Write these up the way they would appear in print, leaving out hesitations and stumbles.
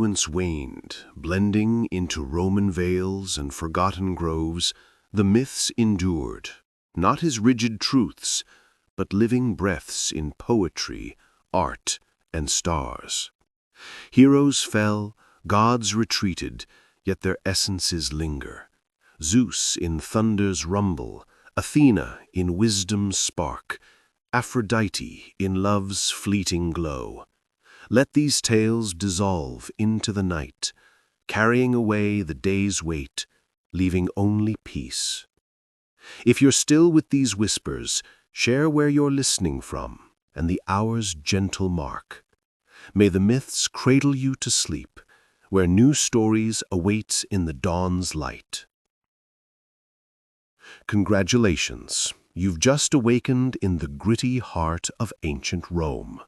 influence waned, blending into Roman vales and forgotten groves, the myths endured, not as rigid truths, but living breaths in poetry, art, and stars. Heroes fell, gods retreated, yet their essences linger. Zeus in thunder's rumble, Athena in wisdom's spark, Aphrodite in love's fleeting glow. Let these tales dissolve into the night, carrying away the day's weight, leaving only peace. If you're still with these whispers, share where you're listening from and the hour's gentle mark. May the myths cradle you to sleep, where new stories await in the dawn's light. Congratulations, you've just awakened in the gritty heart of ancient Rome.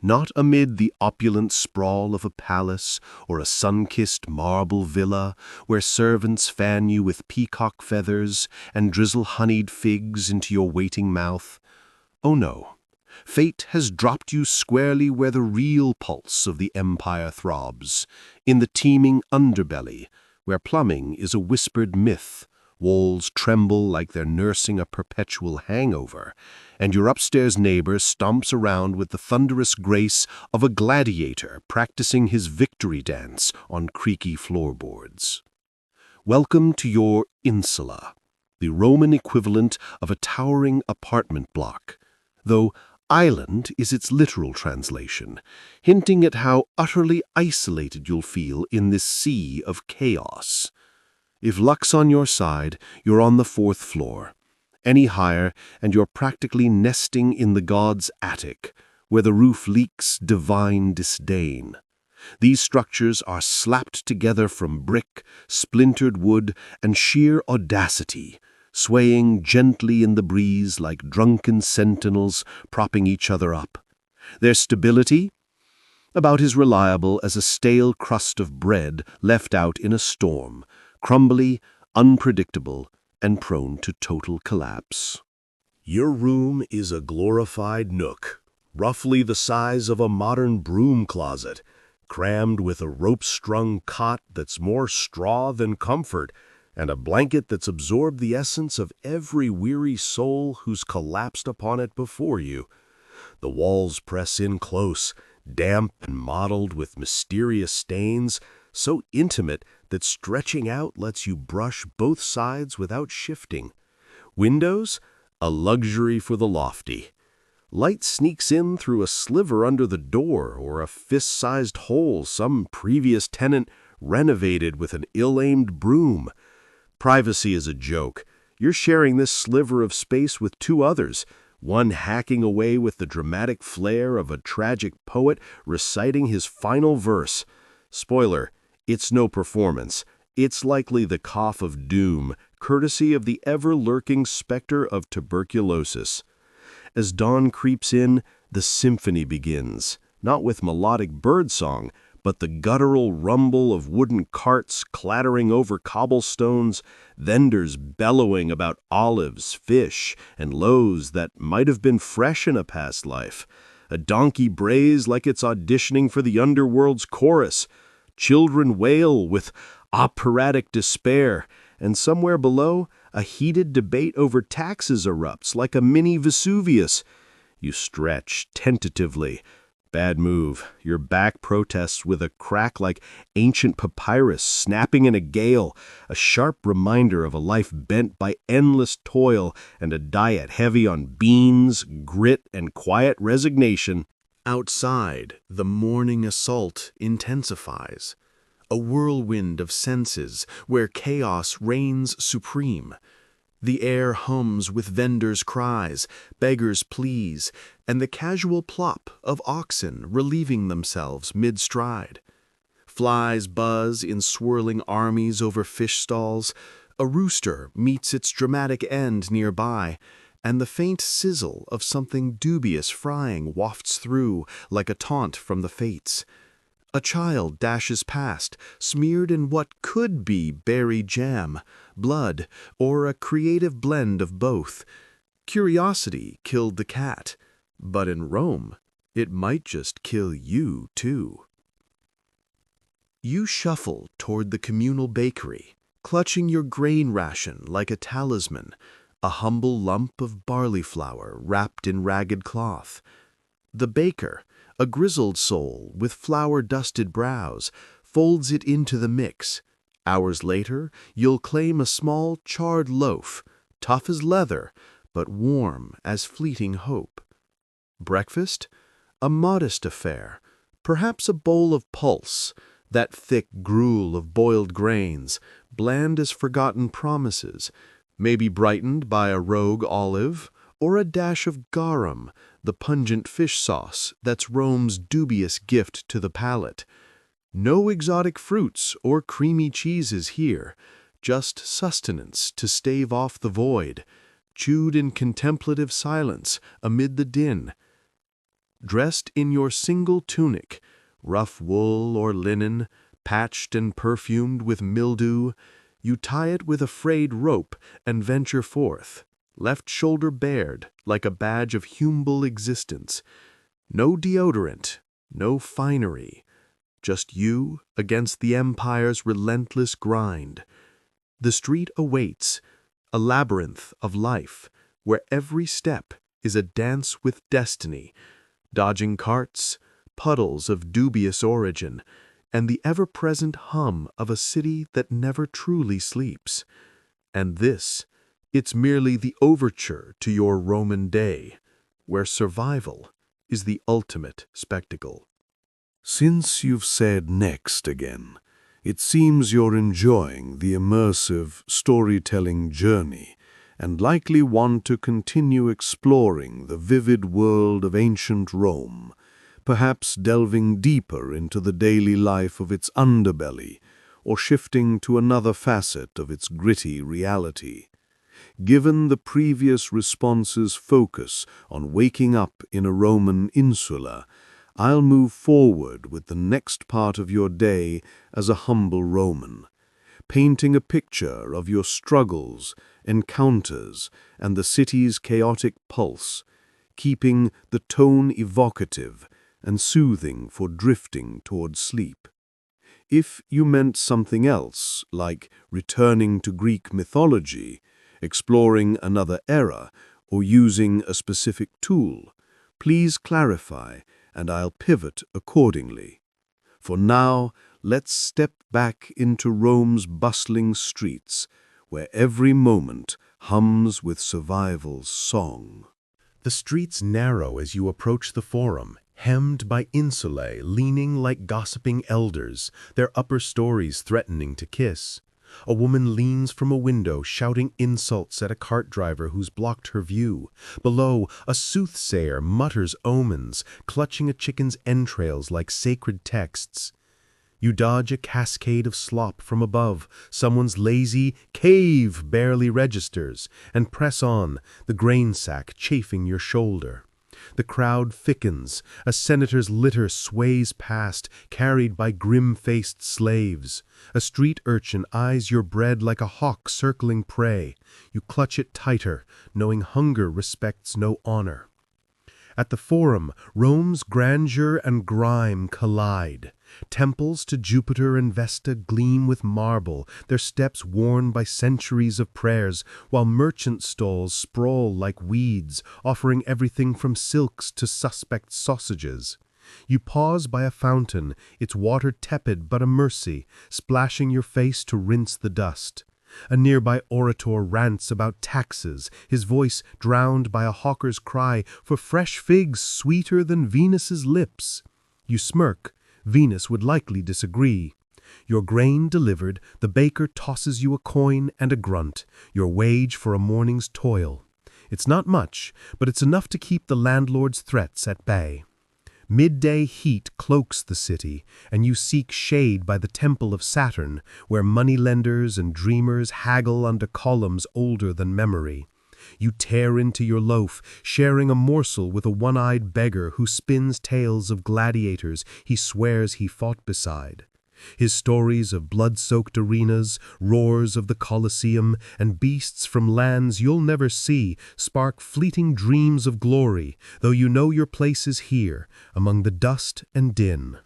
Not amid the opulent sprawl of a palace or a sun-kissed marble villa where servants fan you with peacock feathers and drizzle honeyed figs into your waiting mouth. Oh no, fate has dropped you squarely where the real pulse of the empire throbs, in the teeming underbelly, where plumbing is a whispered myth, walls tremble like they're nursing a perpetual hangover, and your upstairs neighbor stomps around with the thunderous grace of a gladiator practicing his victory dance on creaky floorboards. Welcome to your insula, the Roman equivalent of a towering apartment block, though island is its literal translation, hinting at how utterly isolated you'll feel in this sea of chaos. If luck's on your side, you're on the 4th floor. Any higher, and you're practically nesting in the god's attic, where the roof leaks divine disdain. These structures are slapped together from brick, splintered wood, and sheer audacity, swaying gently in the breeze like drunken sentinels propping each other up. Their stability? About as reliable as a stale crust of bread left out in a storm, crumbly, unpredictable, and prone to total collapse. Your room is a glorified nook, roughly the size of a modern broom closet, crammed with a rope-strung cot that's more straw than comfort, and a blanket that's absorbed the essence of every weary soul who's collapsed upon it before you. The walls press in close, damp and mottled with mysterious stains, so intimate that stretching out lets you brush both sides without shifting. Windows? A luxury for the lofty. Light sneaks in through a sliver under the door or a fist-sized hole some previous tenant renovated with an ill-aimed broom. Privacy is a joke. You're sharing this sliver of space with 2 others, one hacking away with the dramatic flair of a tragic poet reciting his final verse. Spoiler, it's no performance. It's likely the cough of doom, courtesy of the ever-lurking specter of tuberculosis. As dawn creeps in, the symphony begins, not with melodic birdsong, but the guttural rumble of wooden carts clattering over cobblestones, vendors bellowing about olives, fish, and loaves that might have been fresh in a past life. A donkey brays like it's auditioning for the underworld's chorus. Children wail with operatic despair, and somewhere below, a heated debate over taxes erupts like a mini Vesuvius. You stretch tentatively. Bad move. Your back protests with a crack like ancient papyrus snapping in a gale, a sharp reminder of a life bent by endless toil and a diet heavy on beans, grit, and quiet resignation. Outside, the morning assault intensifies. A whirlwind of senses where chaos reigns supreme. The air hums with vendors' cries, beggars' pleas, and the casual plop of oxen relieving themselves mid-stride. Flies buzz in swirling armies over fish stalls, a rooster meets its dramatic end nearby, and the faint sizzle of something dubious frying wafts through like a taunt from the fates. A child dashes past, smeared in what could be berry jam, blood, or a creative blend of both. Curiosity killed the cat, but in Rome, it might just kill you too. You shuffle toward the communal bakery, clutching your grain ration like a talisman, a humble lump of barley flour wrapped in ragged cloth. The baker, a grizzled soul with flour-dusted brows, folds it into the mix. Hours later, you'll claim a small charred loaf, tough as leather, but warm as fleeting hope. Breakfast? A modest affair, perhaps a bowl of pulse, that thick gruel of boiled grains, bland as forgotten promises, maybe brightened by a rogue olive or a dash of garum, the pungent fish sauce that's Rome's dubious gift to the palate. No exotic fruits or creamy cheeses here, just sustenance to stave off the void, chewed in contemplative silence amid the din. Dressed in your single tunic, rough wool or linen, patched and perfumed with mildew, you tie it with a frayed rope and venture forth, left shoulder bared like a badge of humble existence. No deodorant, no finery, just you against the empire's relentless grind. The street awaits, a labyrinth of life, where every step is a dance with destiny, dodging carts, puddles of dubious origin, and the ever-present hum of a city that never truly sleeps. And this, it's merely the overture to your Roman day, where survival is the ultimate spectacle. Since you've said next again, it seems you're enjoying the immersive storytelling journey and likely want to continue exploring the vivid world of ancient Rome, perhaps delving deeper into the daily life of its underbelly or shifting to another facet of its gritty reality. Given the previous response's focus on waking up in a Roman insula, I'll move forward with the next part of your day as a humble Roman, painting a picture of your struggles, encounters, and the city's chaotic pulse, keeping the tone evocative and soothing for drifting toward sleep. If you meant something else, like returning to Greek mythology, exploring another era, or using a specific tool, please clarify, and I'll pivot accordingly. For now, let's step back into Rome's bustling streets, where every moment hums with survival's song. The streets narrow as you approach the Forum, hemmed by insulae leaning like gossiping elders, their upper stories threatening to kiss. A woman leans from a window, shouting insults at a cart driver who's blocked her view. Below, a soothsayer mutters omens, clutching a chicken's entrails like sacred texts. You dodge a cascade of slop from above, someone's lazy cave barely registers, and press on, the grain sack chafing your shoulder. The crowd thickens, a senator's litter sways past, carried by grim-faced slaves. A street urchin eyes your bread like a hawk circling prey. You clutch it tighter, knowing hunger respects no honor. At the Forum, Rome's grandeur and grime collide. Temples to Jupiter and Vesta gleam with marble, their steps worn by centuries of prayers, while merchant stalls sprawl like weeds, offering everything from silks to suspect sausages. You pause by a fountain, its water tepid but a mercy, splashing your face to rinse the dust. A nearby orator rants about taxes, his voice drowned by a hawker's cry for fresh figs sweeter than Venus's lips. You smirk. Venus would likely disagree. Your grain delivered, the baker tosses you a coin and a grunt, your wage for a morning's toil. It's not much, but it's enough to keep the landlord's threats at bay. Midday heat cloaks the city, and you seek shade by the temple of Saturn, where moneylenders and dreamers haggle under columns older than memory. You tear into your loaf, sharing a morsel with a one-eyed beggar who spins tales of gladiators he swears he fought beside. His stories of blood-soaked arenas, roars of the Colosseum, and beasts from lands you'll never see spark fleeting dreams of glory, though you know your place is here, among the dust and din.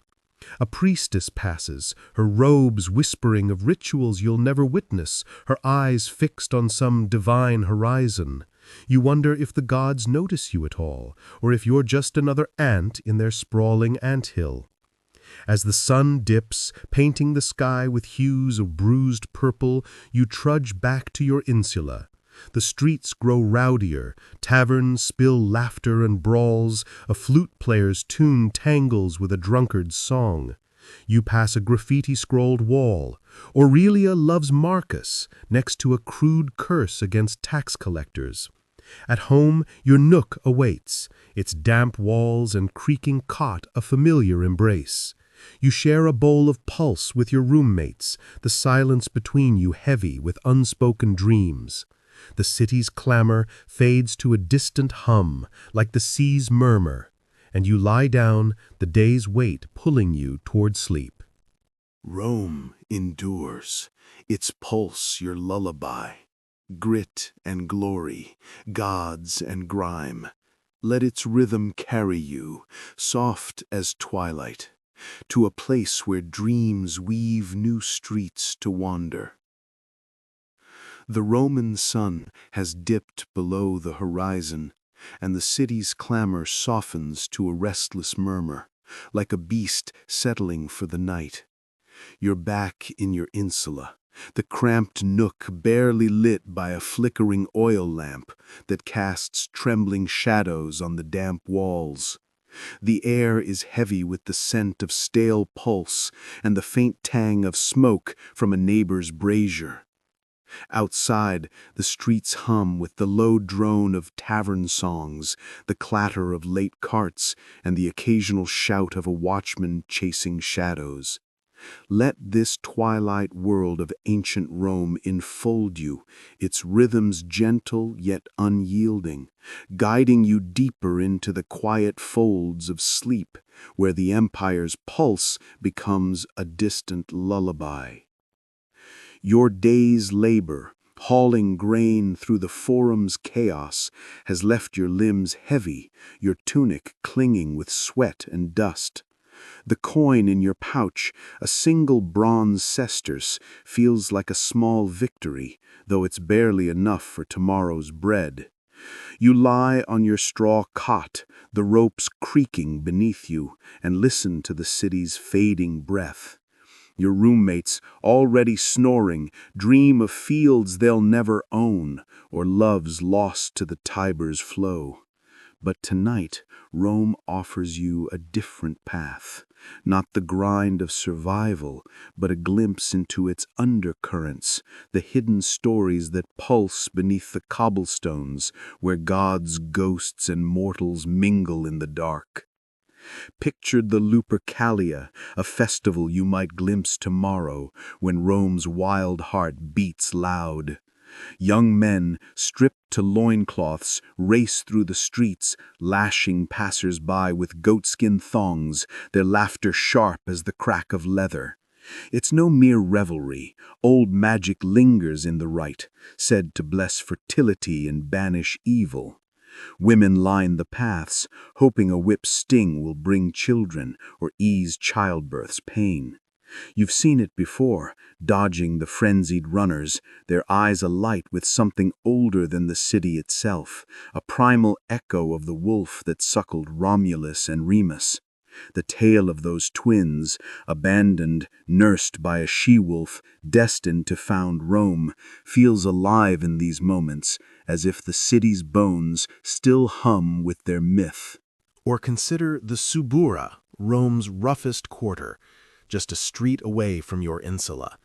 A priestess passes, her robes whispering of rituals you'll never witness, her eyes fixed on some divine horizon. You wonder if the gods notice you at all, or if you're just another ant in their sprawling anthill. As the sun dips, painting the sky with hues of bruised purple, you trudge back to your insula. The streets grow rowdier, taverns spill laughter and brawls, a flute player's tune tangles with a drunkard's song. You pass a graffiti-scrawled wall. Aurelia loves Marcus, next to a crude curse against tax collectors. At home, your nook awaits, its damp walls and creaking cot a familiar embrace. You share a bowl of pulse with your roommates, the silence between you heavy with unspoken dreams. The city's clamor fades to a distant hum, like the sea's murmur, and you lie down, the day's weight pulling you toward sleep. Rome endures, its pulse your lullaby. Grit and glory, gods and grime. Let its rhythm carry you, soft as twilight, to a place where dreams weave new streets to wander. The Roman sun has dipped below the horizon, and the city's clamor softens to a restless murmur, like a beast settling for the night. You're back in your insula, the cramped nook barely lit by a flickering oil lamp that casts trembling shadows on the damp walls. The air is heavy with the scent of stale pulse and the faint tang of smoke from a neighbor's brazier. Outside, the streets hum with the low drone of tavern songs, the clatter of late carts, and the occasional shout of a watchman chasing shadows. Let this twilight world of ancient Rome enfold you, its rhythms gentle yet unyielding, guiding you deeper into the quiet folds of sleep, where the empire's pulse becomes a distant lullaby. Your day's labor, hauling grain through the forum's chaos, has left your limbs heavy, your tunic clinging with sweat and dust. The coin in your pouch, a single bronze sesterce, feels like a small victory, though it's barely enough for tomorrow's bread. You lie on your straw cot, the ropes creaking beneath you, and listen to the city's fading breath. Your roommates, already snoring, dream of fields they'll never own, or loves lost to the Tiber's flow. But tonight, Rome offers you a different path, not the grind of survival, but a glimpse into its undercurrents, the hidden stories that pulse beneath the cobblestones, where gods, ghosts, and mortals mingle in the dark. Pictured the Lupercalia, a festival you might glimpse tomorrow, when Rome's wild heart beats loud. Young men, stripped to loincloths, race through the streets, lashing passers-by with goatskin thongs, their laughter sharp as the crack of leather. It's no mere revelry. Old magic lingers in the rite, said to bless fertility and banish evil. Women line the paths, hoping a whip's sting will bring children or ease childbirth's pain. You've seen it before, dodging the frenzied runners, their eyes alight with something older than the city itself, a primal echo of the wolf that suckled Romulus and Remus. The tale of those twins, abandoned, nursed by a she-wolf, destined to found Rome, feels alive in these moments, as if the city's bones still hum with their myth. Or consider the Subura, Rome's roughest quarter, just a street away from your insula.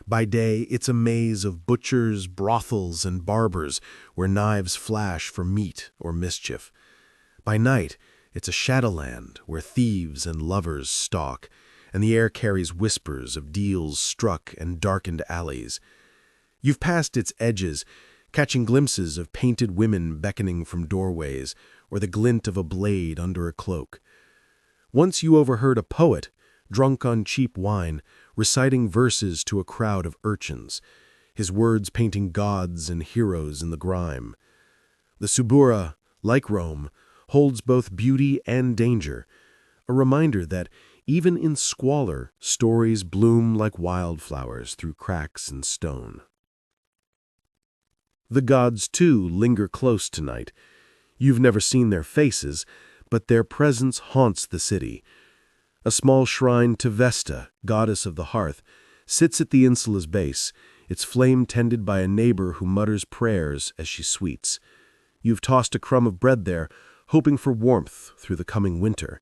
By day, it's a maze of butchers, brothels, and barbers where knives flash for meat or mischief. By night, it's a shadowland where thieves and lovers stalk, and the air carries whispers of deals struck and darkened alleys. You've passed its edges, catching glimpses of painted women beckoning from doorways, or the glint of a blade under a cloak. Once you overheard a poet, drunk on cheap wine, reciting verses to a crowd of urchins, his words painting gods and heroes in the grime. The Subura, like Rome, holds both beauty and danger, a reminder that Even in squalor, stories bloom like wildflowers through cracks in stone. The gods, too, linger close tonight. You've never seen their faces, but their presence haunts the city. A small shrine to Vesta, goddess of the hearth, sits at the insula's base, its flame tended by a neighbor who mutters prayers as she sweets. You've tossed a crumb of bread there, hoping for warmth through the coming winter.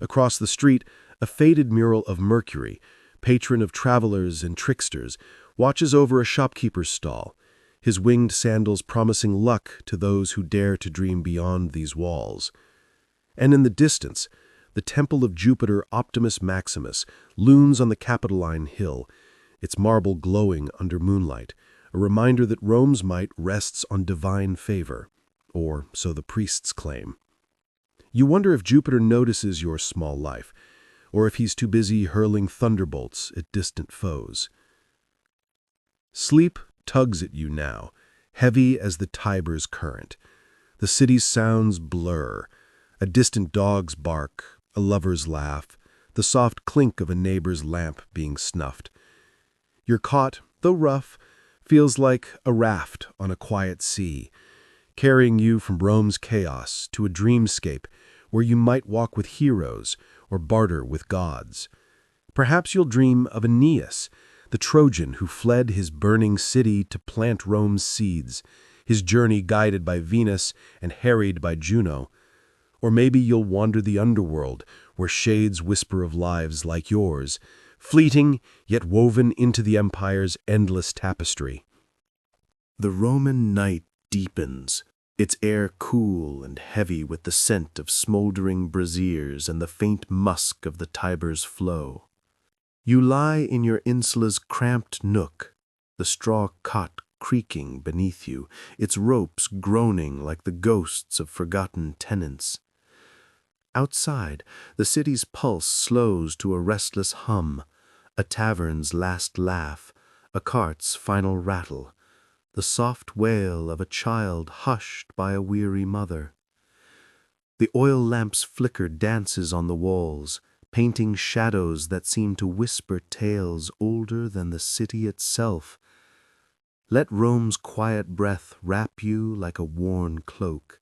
Across the street, a faded mural of Mercury, patron of travelers and tricksters, watches over a shopkeeper's stall, his winged sandals promising luck to those who dare to dream beyond these walls. And in the distance, the temple of Jupiter Optimus Maximus looms on the Capitoline Hill, its marble glowing under moonlight, a reminder that Rome's might rests on divine favor, or so the priests claim. You wonder if Jupiter notices your small life, or if he's too busy hurling thunderbolts at distant foes. Sleep tugs at you now, heavy as the Tiber's current. The city's sounds blur, a distant dog's bark, a lover's laugh, the soft clink of a neighbor's lamp being snuffed. Your cot, though rough, feels like a raft on a quiet sea, carrying you from Rome's chaos to a dreamscape where you might walk with heroes or barter with gods. Perhaps you'll dream of Aeneas, the Trojan who fled his burning city to plant Rome's seeds, his journey guided by Venus and harried by Juno. Or maybe you'll wander the underworld, where shades whisper of lives like yours, fleeting yet woven into the empire's endless tapestry. The Roman night deepens, its air cool and heavy with the scent of smoldering braziers and the faint musk of the Tiber's flow. You lie in your insula's cramped nook, the straw cot creaking beneath you, its ropes groaning like the ghosts of forgotten tenants. Outside, the city's pulse slows to a restless hum, a tavern's last laugh, a cart's final rattle, the soft wail of a child hushed by a weary mother. The oil lamp's flicker dances on the walls, painting shadows that seem to whisper tales older than the city itself. Let Rome's quiet breath wrap you like a worn cloak,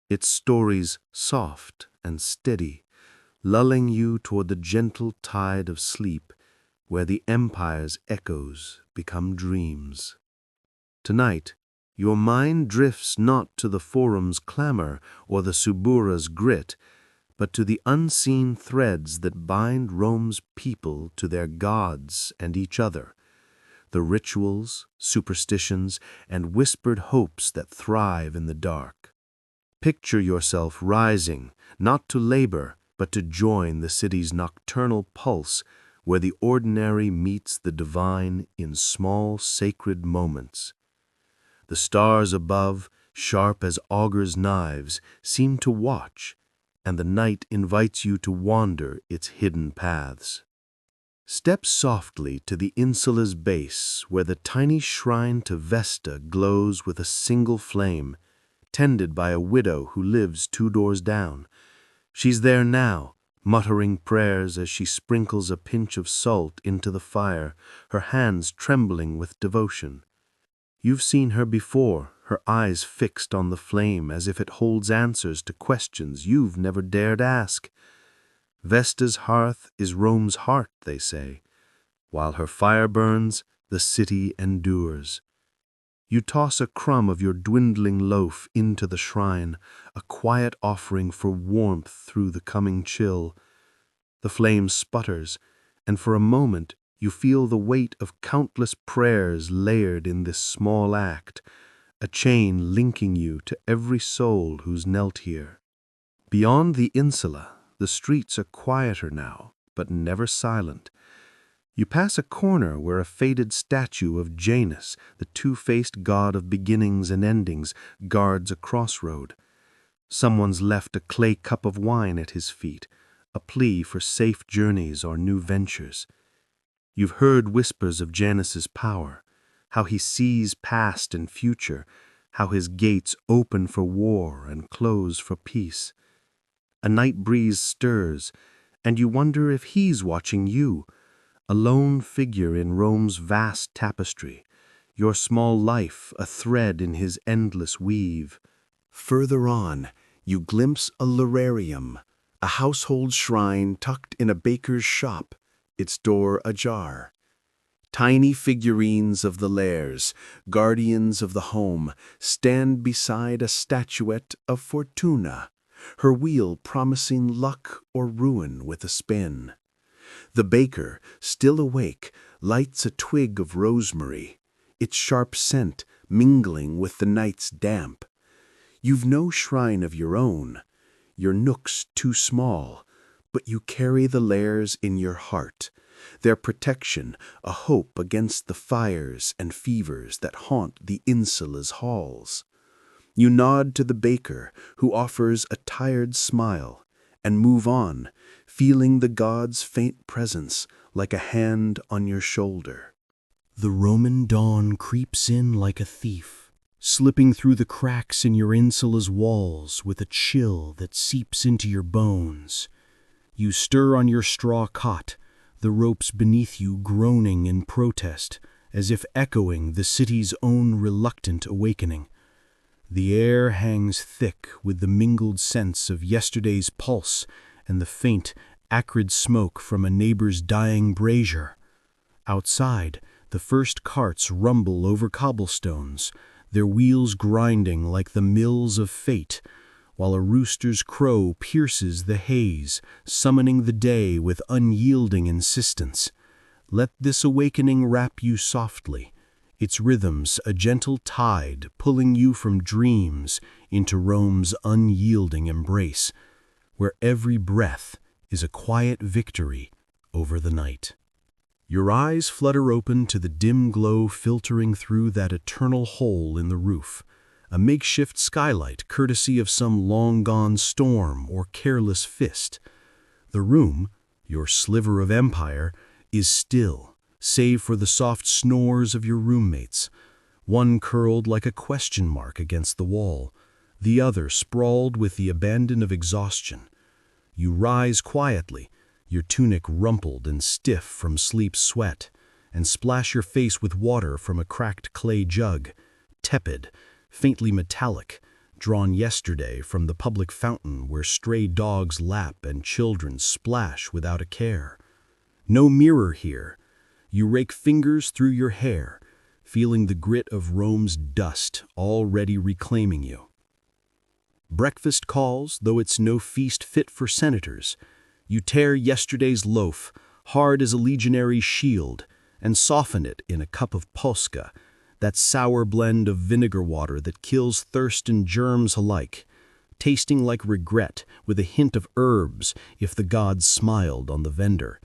its stories soft and steady, lulling you toward the gentle tide of sleep, where the empire's echoes become dreams. Tonight, your mind drifts not to the forum's clamor or the Subura's grit, but to the unseen threads that bind Rome's people to their gods and each other, the rituals, superstitions, and whispered hopes that thrive in the dark. Picture yourself rising, not to labor, but to join the city's nocturnal pulse, where the ordinary meets the divine in small sacred moments. The stars above, sharp as augurs' knives, seem to watch, and the night invites you to wander its hidden paths. Step softly to the insula's base, where the tiny shrine to Vesta glows with a single flame, tended by a widow who lives 2 doors down. She's there now, muttering prayers as she sprinkles a pinch of salt into the fire, her hands trembling with devotion. You've seen her before, her eyes fixed on the flame as if it holds answers to questions you've never dared ask. Vesta's hearth is Rome's heart, they say. While her fire burns, the city endures. You toss a crumb of your dwindling loaf into the shrine, a quiet offering for warmth through the coming chill. The flame sputters, and for a moment you feel the weight of countless prayers layered in this small act, a chain linking you to every soul who's knelt here. Beyond the insula, the streets are quieter now, but never silent. You pass a corner where a faded statue of Janus, the two-faced god of beginnings and endings, guards a crossroad. Someone's left a clay cup of wine at his feet, a plea for safe journeys or new ventures. You've heard whispers of Janus's power, how he sees past and future, how his gates open for war and close for peace. A night breeze stirs, and you wonder if he's watching you, a lone figure in Rome's vast tapestry, your small life a thread in his endless weave. Further on, you glimpse a lararium, a household shrine tucked in a baker's shop, its door ajar. Tiny figurines of the lares, guardians of the home, stand beside a statuette of Fortuna, her wheel promising luck or ruin with a spin. The baker, still awake, lights a twig of rosemary, its sharp scent mingling with the night's damp. You've no shrine of your own, your nook's too small, but you carry the lares in your heart, their protection a hope against the fires and fevers that haunt the insula's halls. You nod to the baker, who offers a tired smile, and move on, feeling the god's faint presence like a hand on your shoulder. The Roman dawn creeps in like a thief, slipping through the cracks in your insula's walls with a chill that seeps into your bones. You stir on your straw cot, the ropes beneath you groaning in protest, as if echoing the city's own reluctant awakening. The air hangs thick with the mingled scents of yesterday's pulse and the faint, acrid smoke from a neighbor's dying brazier. Outside, the first carts rumble over cobblestones, their wheels grinding like the mills of fate, while a rooster's crow pierces the haze, summoning the day with unyielding insistence. Let this awakening wrap you softly, its rhythms a gentle tide pulling you from dreams into Rome's unyielding embrace, where every breath is a quiet victory over the night. Your eyes flutter open to the dim glow filtering through that eternal hole in the roof, a makeshift skylight courtesy of some long-gone storm or careless fist. The room, your sliver of empire, is still, save for the soft snores of your roommates, one curled like a question mark against the wall, the other sprawled with the abandon of exhaustion. You rise quietly, your tunic rumpled and stiff from sleep's sweat, and splash your face with water from a cracked clay jug, tepid, faintly metallic, drawn yesterday from the public fountain where stray dogs lap and children splash without a care. No mirror here. You rake fingers through your hair, feeling the grit of Rome's dust already reclaiming you. Breakfast calls, though it's no feast fit for senators. You tear yesterday's loaf, hard as a legionary's shield, and soften it in a cup of posca, that sour blend of vinegar water that kills thirst and germs alike, tasting like regret with a hint of herbs if the gods smiled on the vendor.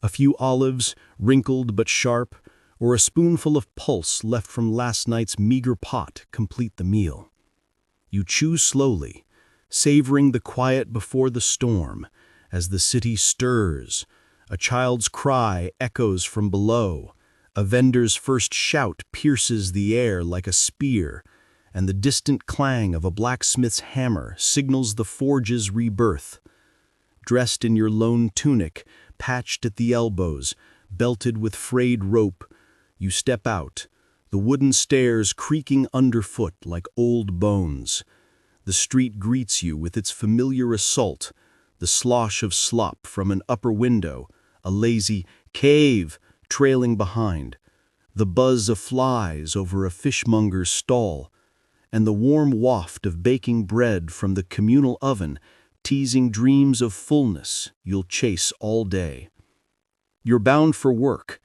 A few olives, wrinkled but sharp, or a spoonful of pulse left from last night's meager pot complete the meal. You chew slowly, savoring the quiet before the storm, as the city stirs. A child's cry echoes from below, a vendor's first shout pierces the air like a spear, and the distant clang of a blacksmith's hammer signals the forge's rebirth. Dressed in your lone tunic, patched at the elbows, belted with frayed rope, you step out, the wooden stairs creaking underfoot like old bones. The street greets you with its familiar assault, the slosh of slop from an upper window, a lazy cave trailing behind, the buzz of flies over a fishmonger's stall, and the warm waft of baking bread from the communal oven teasing dreams of fullness you'll chase all day. You're bound for work,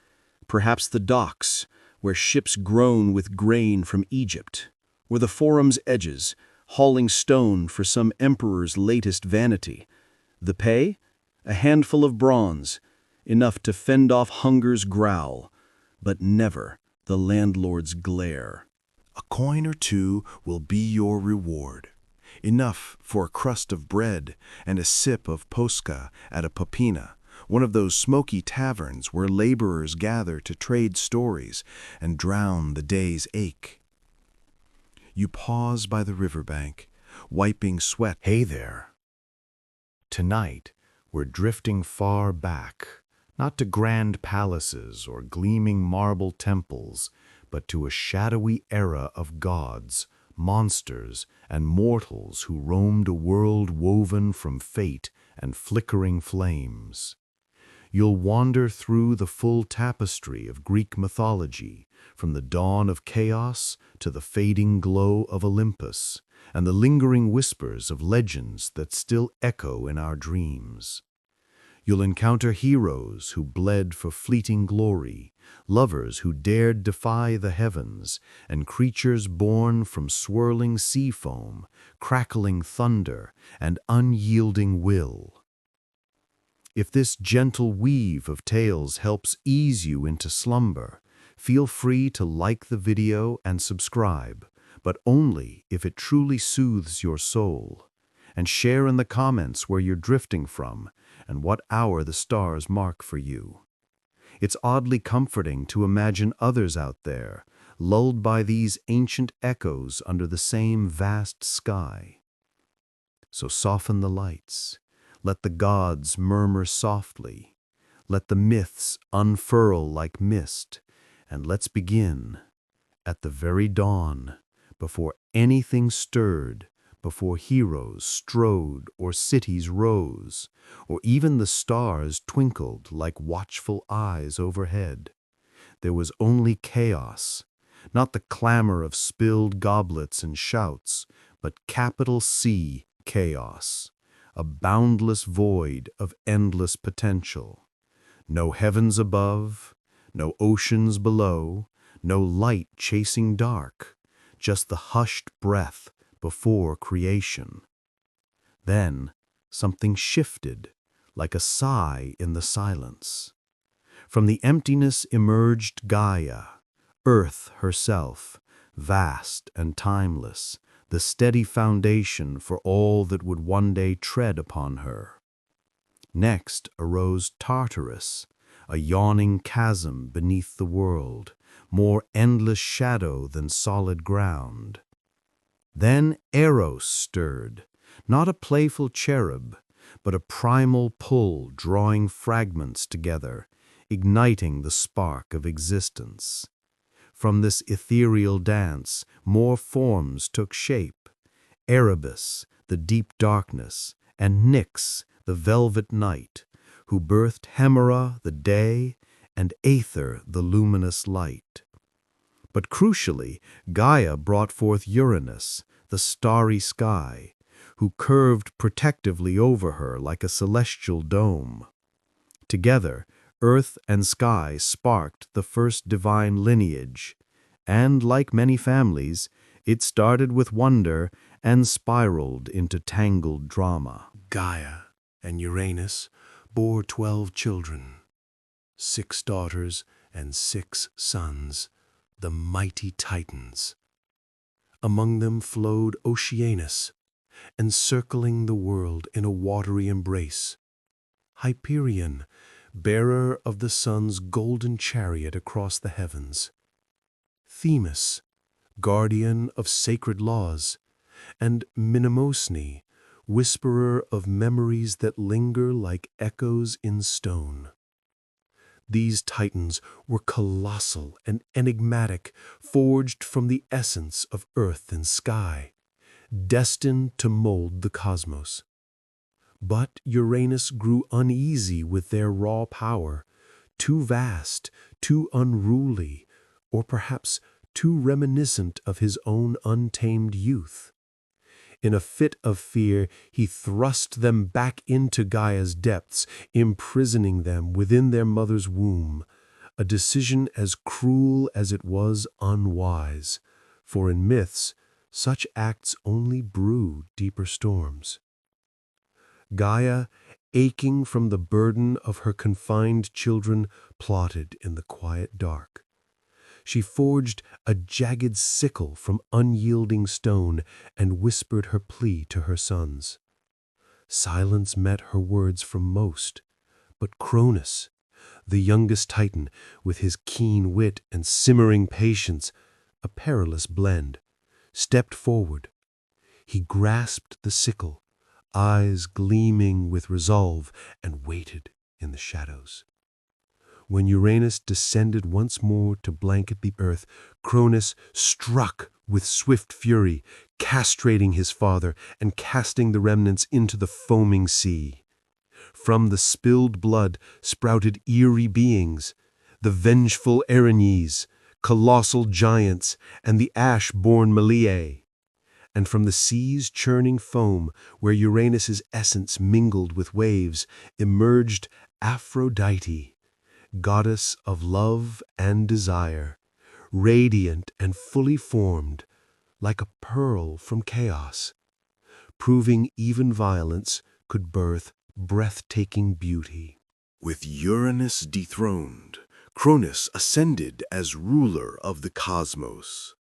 perhaps the docks, where ships groan with grain from Egypt, or the forum's edges, hauling stone for some emperor's latest vanity. The pay? A handful of bronze, enough to fend off hunger's growl, but never the landlord's glare. A coin or two will be your reward, enough for a crust of bread and a sip of posca at a popina, one of those smoky taverns where laborers gather to trade stories and drown the day's ache. You pause by the riverbank, wiping sweat. Hey there. Tonight, We're drifting far back, not to grand palaces or gleaming marble temples, but to a shadowy era of gods, monsters, and mortals who roamed a world woven from fate and flickering flames. You'll wander through the full tapestry of Greek mythology, from the dawn of chaos to the fading glow of Olympus, and the lingering whispers of legends that still echo in our dreams. You'll encounter heroes who bled for fleeting glory, lovers who dared defy the heavens, and creatures born from swirling sea foam, crackling thunder, and unyielding will. If this gentle weave of tales helps ease you into slumber, feel free to like the video and subscribe, but only if it truly soothes your soul. And share in the comments where you're drifting from and what hour the stars mark for you. It's oddly comforting to imagine others out there, lulled by these ancient echoes under the same vast sky. So soften the lights. Let the gods murmur softly. Let the myths unfurl like mist. And let's begin at the very dawn, before anything stirred, before heroes strode or cities rose, or even the stars twinkled like watchful eyes overhead. There was only chaos, not the clamor of spilled goblets and shouts, but capital C chaos, a boundless void of endless potential. No heavens above, no oceans below, no light chasing dark, just the hushed breath before creation. Then something shifted, like a sigh in the silence. From the emptiness emerged Gaia, Earth herself, vast and timeless, the steady foundation for all that would one day tread upon her. Next arose Tartarus, a yawning chasm beneath the world, more endless shadow than solid ground. Then Eros stirred, not a playful cherub, but a primal pull drawing fragments together, igniting the spark of existence. From this ethereal dance, more forms took shape. Erebus, the deep darkness, and Nyx, the velvet night, who birthed Hemera, the day, and Aether, the luminous light. But crucially, Gaia brought forth Uranus, the starry sky, who curved protectively over her like a celestial dome. Together, earth and sky sparked the first divine lineage, and like many families, it started with wonder and spiraled into tangled drama. Gaia and Uranus bore 12 children, 6 daughters and 6 sons, the mighty Titans. Among them flowed Oceanus, encircling the world in a watery embrace. Hyperion, bearer of the sun's golden chariot across the heavens. Themis, guardian of sacred laws, and Mnemosyne, whisperer of memories that linger like echoes in stone. These titans were colossal and enigmatic, forged from the essence of earth and sky, destined to mold the cosmos. But Uranus grew uneasy with their raw power, too vast, too unruly, or perhaps too reminiscent of his own untamed youth. In a fit of fear, he thrust them back into Gaia's depths, imprisoning them within their mother's womb, a decision as cruel as it was unwise, for in myths, such acts only brew deeper storms. Gaia, aching from the burden of her confined children, plotted in the quiet dark. She forged a jagged sickle from unyielding stone and whispered her plea to her sons. Silence met her words from most, but Cronus, the youngest Titan, with his keen wit and simmering patience, a perilous blend, stepped forward. He grasped the sickle, eyes gleaming with resolve, and waited in the shadows. When Uranus descended once more to blanket the earth, Cronus struck with swift fury, castrating his father and casting the remnants into the foaming sea. From the spilled blood sprouted eerie beings, the vengeful Erinyes, colossal giants, and the ash-born Meliae. And from the sea's churning foam, where Uranus's essence mingled with waves, emerged Aphrodite, goddess of love and desire, radiant and fully formed, like a pearl from chaos, proving even violence could birth breathtaking beauty. With Uranus dethroned, Cronus ascended as ruler of the cosmos.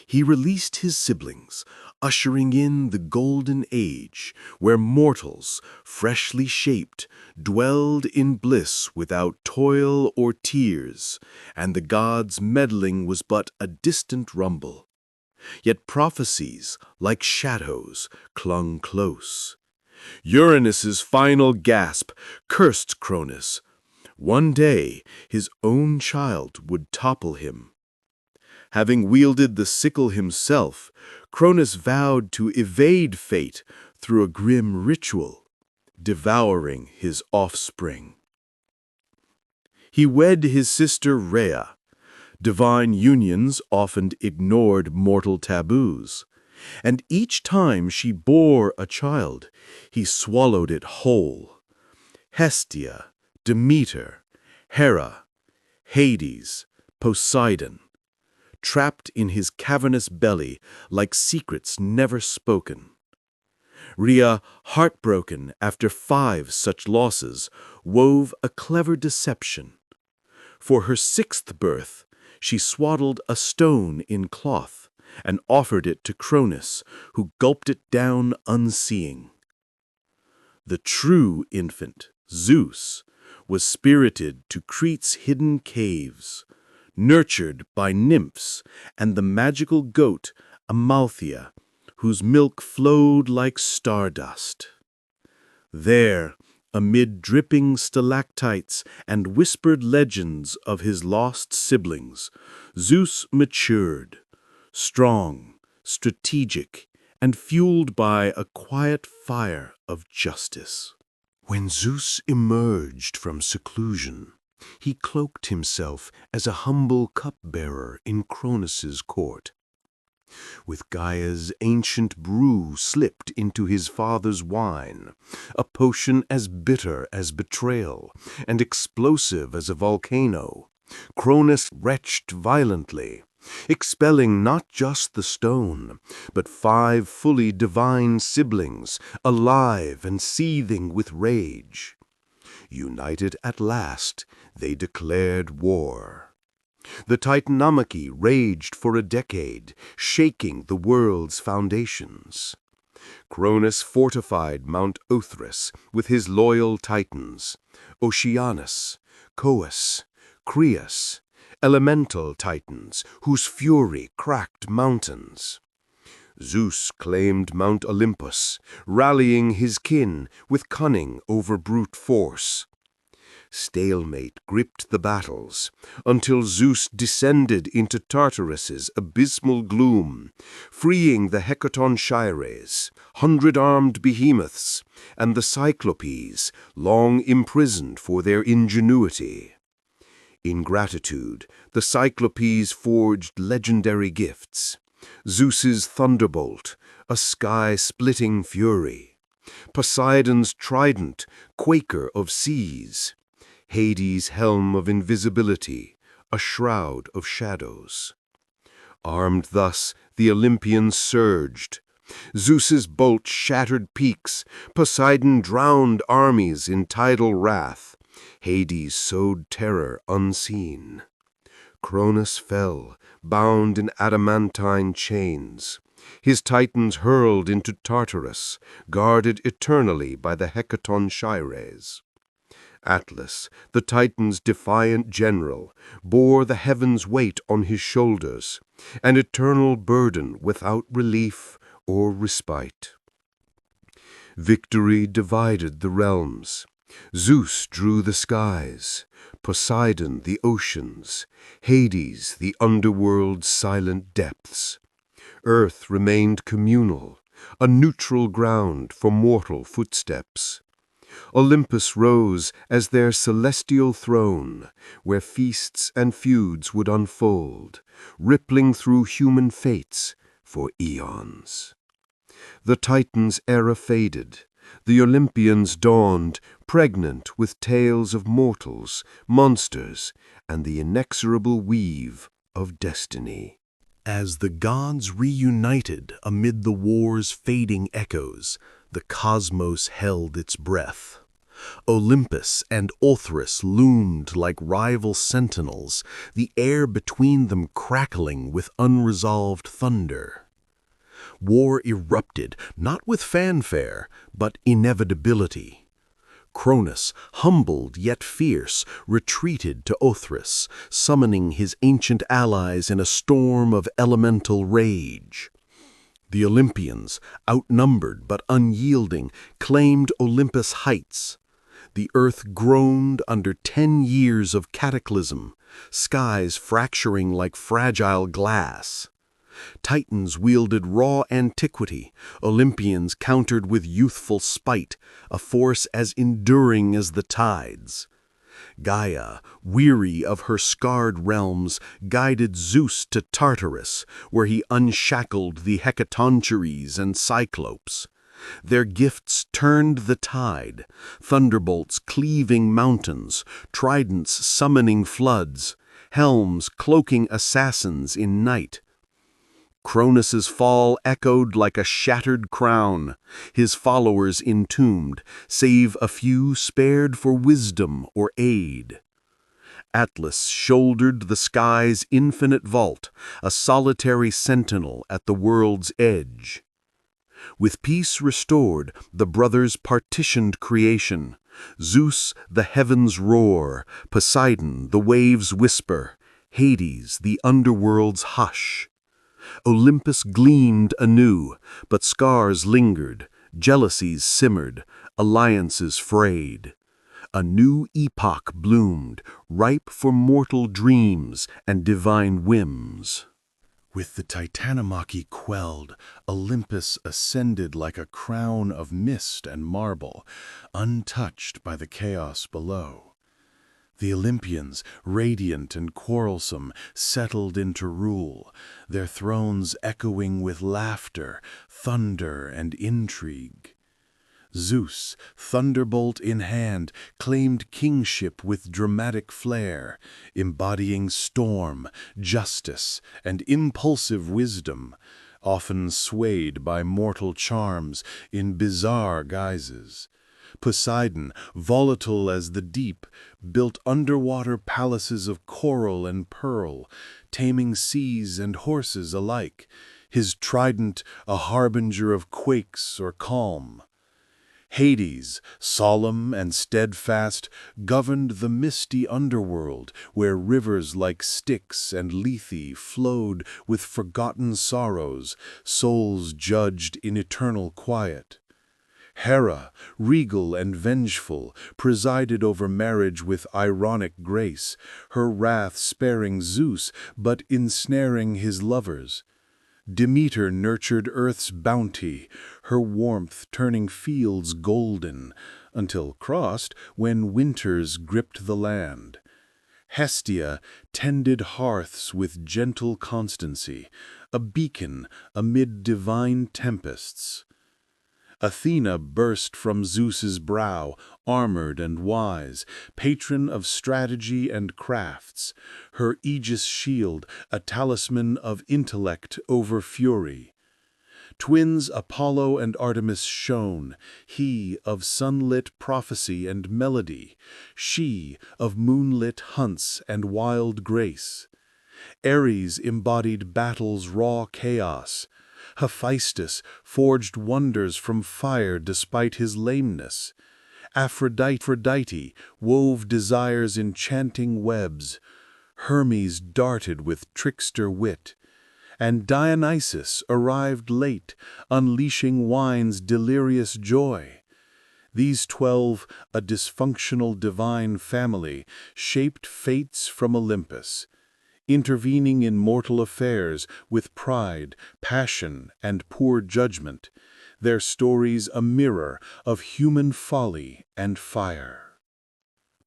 He released his siblings, ushering in the golden age, where mortals, freshly shaped, dwelled in bliss without toil or tears, and the gods' meddling was but a distant rumble. Yet prophecies, like shadows, clung close. Uranus's final gasp cursed Cronus. One day, his own child would topple him. Having wielded the sickle himself, Cronus vowed to evade fate through a grim ritual, devouring his offspring. He wed his sister Rhea. Divine unions often ignored mortal taboos, and each time she bore a child, he swallowed it whole. Hestia, Demeter, Hera, Hades, Poseidon, trapped in his cavernous belly like secrets never spoken. Rhea, heartbroken after 5 such losses, wove a clever deception. For her 6th birth, she swaddled a stone in cloth and offered it to Cronus, who gulped it down unseeing. The true infant, Zeus, was spirited to Crete's hidden caves, nurtured by nymphs and the magical goat Amalthea, whose milk flowed like stardust. There, amid dripping stalactites and whispered legends of his lost siblings, Zeus matured, strong, strategic, and fueled by a quiet fire of justice. When Zeus emerged from seclusion, he cloaked himself as a humble cupbearer in Cronus's court. With Gaia's ancient brew slipped into his father's wine, a potion as bitter as betrayal and explosive as a volcano, Cronus retched violently, expelling not just the stone, but 5 fully divine siblings, alive and seething with rage. United at last, they declared war. The Titanomachy raged for a decade, shaking the world's foundations. Cronus fortified Mount Othrys with his loyal Titans, Oceanus, Coeus, Crius, elemental Titans whose fury cracked mountains. Zeus claimed Mount Olympus, rallying his kin with cunning over brute force. Stalemate gripped the battles, until Zeus descended into Tartarus's abysmal gloom, freeing the Hecatonchires, 100-armed behemoths, and the Cyclopes, long imprisoned for their ingenuity. In gratitude, the Cyclopes forged legendary gifts: Zeus's thunderbolt, a sky-splitting fury; Poseidon's trident, quaker of seas; Hades' helm of invisibility, a shroud of shadows. Armed thus, the Olympians surged. Zeus's bolt shattered peaks, Poseidon drowned armies in tidal wrath, Hades sowed terror unseen. Cronus fell, bound in adamantine chains. His Titans hurled into Tartarus, guarded eternally by the Hecatonchires. Atlas, the Titan's defiant general, bore the heavens' weight on his shoulders, an eternal burden without relief or respite. Victory divided the realms. Zeus drew the skies, Poseidon the oceans, Hades the underworld's silent depths. Earth remained communal, a neutral ground for mortal footsteps. Olympus rose as their celestial throne, where feasts and feuds would unfold, rippling through human fates for eons. The Titans' era faded. The Olympians dawned, pregnant with tales of mortals, monsters, and the inexorable weave of destiny. As the gods reunited amid the war's fading echoes, the cosmos held its breath. Olympus and Othrys loomed like rival sentinels, the air between them crackling with unresolved thunder. War erupted, not with fanfare, but inevitability. Cronus, humbled yet fierce, retreated to Othrys, summoning his ancient allies in a storm of elemental rage. The Olympians, outnumbered but unyielding, claimed Olympus' heights. The earth groaned under 10 years of cataclysm, skies fracturing like fragile glass. Titans wielded raw antiquity, Olympians countered with youthful spite, a force as enduring as the tides. Gaia, weary of her scarred realms, guided Zeus to Tartarus, where he unshackled the Hecatoncheires and Cyclopes. Their gifts turned the tide, thunderbolts cleaving mountains, tridents summoning floods, helms cloaking assassins in night. Cronus's fall echoed like a shattered crown, his followers entombed, save a few spared for wisdom or aid. Atlas shouldered the sky's infinite vault, a solitary sentinel at the world's edge. With peace restored, the brothers partitioned creation. Zeus, the heavens' roar, Poseidon, the waves' whisper, Hades, the underworld's hush. Olympus gleamed anew, but scars lingered, jealousies simmered, alliances frayed. A new epoch bloomed, ripe for mortal dreams and divine whims. With the Titanomachy quelled, Olympus ascended like a crown of mist and marble, untouched by the chaos below. The Olympians, radiant and quarrelsome, settled into rule, their thrones echoing with laughter, thunder, and intrigue. Zeus, thunderbolt in hand, claimed kingship with dramatic flair, embodying storm, justice, and impulsive wisdom, often swayed by mortal charms in bizarre guises. Poseidon, volatile as the deep, built underwater palaces of coral and pearl, taming seas and horses alike, his trident a harbinger of quakes or calm. Hades, solemn and steadfast, governed the misty underworld, where rivers like Styx and Lethe flowed with forgotten sorrows, souls judged in eternal quiet. Hera, regal and vengeful, presided over marriage with ironic grace, her wrath sparing Zeus but ensnaring his lovers. Demeter nurtured earth's bounty, her warmth turning fields golden, until crossed when winters gripped the land. Hestia tended hearths with gentle constancy, a beacon amid divine tempests. Athena burst from Zeus's brow, armored and wise, patron of strategy and crafts, her aegis shield a talisman of intellect over fury. Twins Apollo and Artemis shone, he of sunlit prophecy and melody, she of moonlit hunts and wild grace. Ares embodied battle's raw chaos. Hephaestus forged wonders from fire despite his lameness. Aphrodite wove desire's enchanting webs. Hermes darted with trickster wit. and Dionysus arrived late, unleashing wine's delirious joy. These 12, a dysfunctional divine family, shaped fates from Olympus, intervening in mortal affairs with pride, passion, and poor judgment, their stories a mirror of human folly and fire.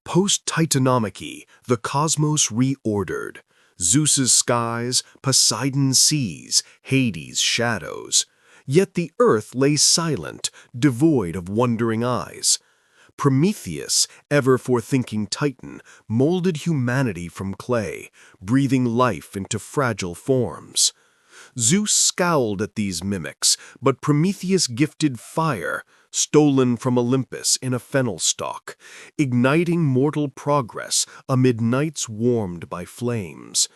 Post-Titanomachy, the cosmos reordered. Zeus's skies, Poseidon's seas, Hades' shadows. Yet the earth lay silent, devoid of wondering eyes. Prometheus, ever forethinking Titan, molded humanity from clay, breathing life into fragile forms. Zeus scowled at these mimics, but Prometheus gifted fire, stolen from Olympus in a fennel stalk, igniting mortal progress amid nights warmed by flames.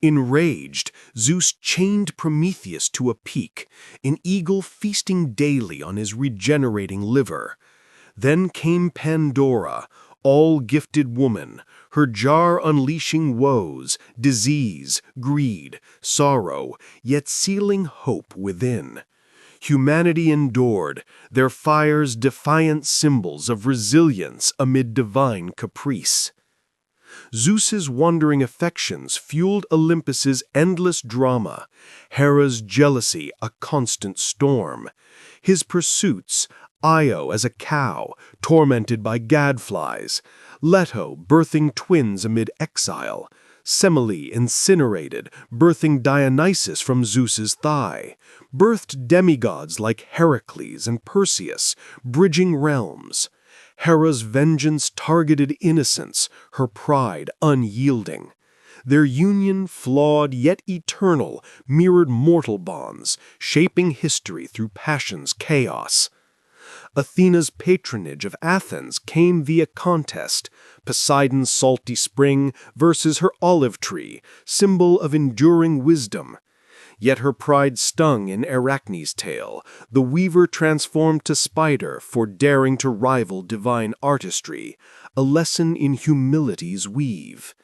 Enraged, Zeus chained Prometheus to a peak, an eagle feasting daily on his regenerating liver. Then came Pandora, all-gifted woman, her jar unleashing woes, disease, greed, sorrow, yet sealing hope within. Humanity endured, their fires defiant symbols of resilience amid divine caprice. Zeus's wandering affections fueled Olympus's endless drama, Hera's jealousy a constant storm. His pursuits, Io as a cow, tormented by gadflies, Leto birthing twins amid exile, Semele incinerated, birthing Dionysus from Zeus's thigh, birthed demigods like Heracles and Perseus, bridging realms. Hera's vengeance targeted innocence, her pride unyielding. Their union, flawed yet eternal, mirrored mortal bonds, shaping history through passion's chaos. Athena's patronage of Athens came via contest, Poseidon's salty spring versus her olive tree, symbol of enduring wisdom. Yet her pride stung in Arachne's tale, the weaver transformed to spider for daring to rival divine artistry, a lesson in humility's weave.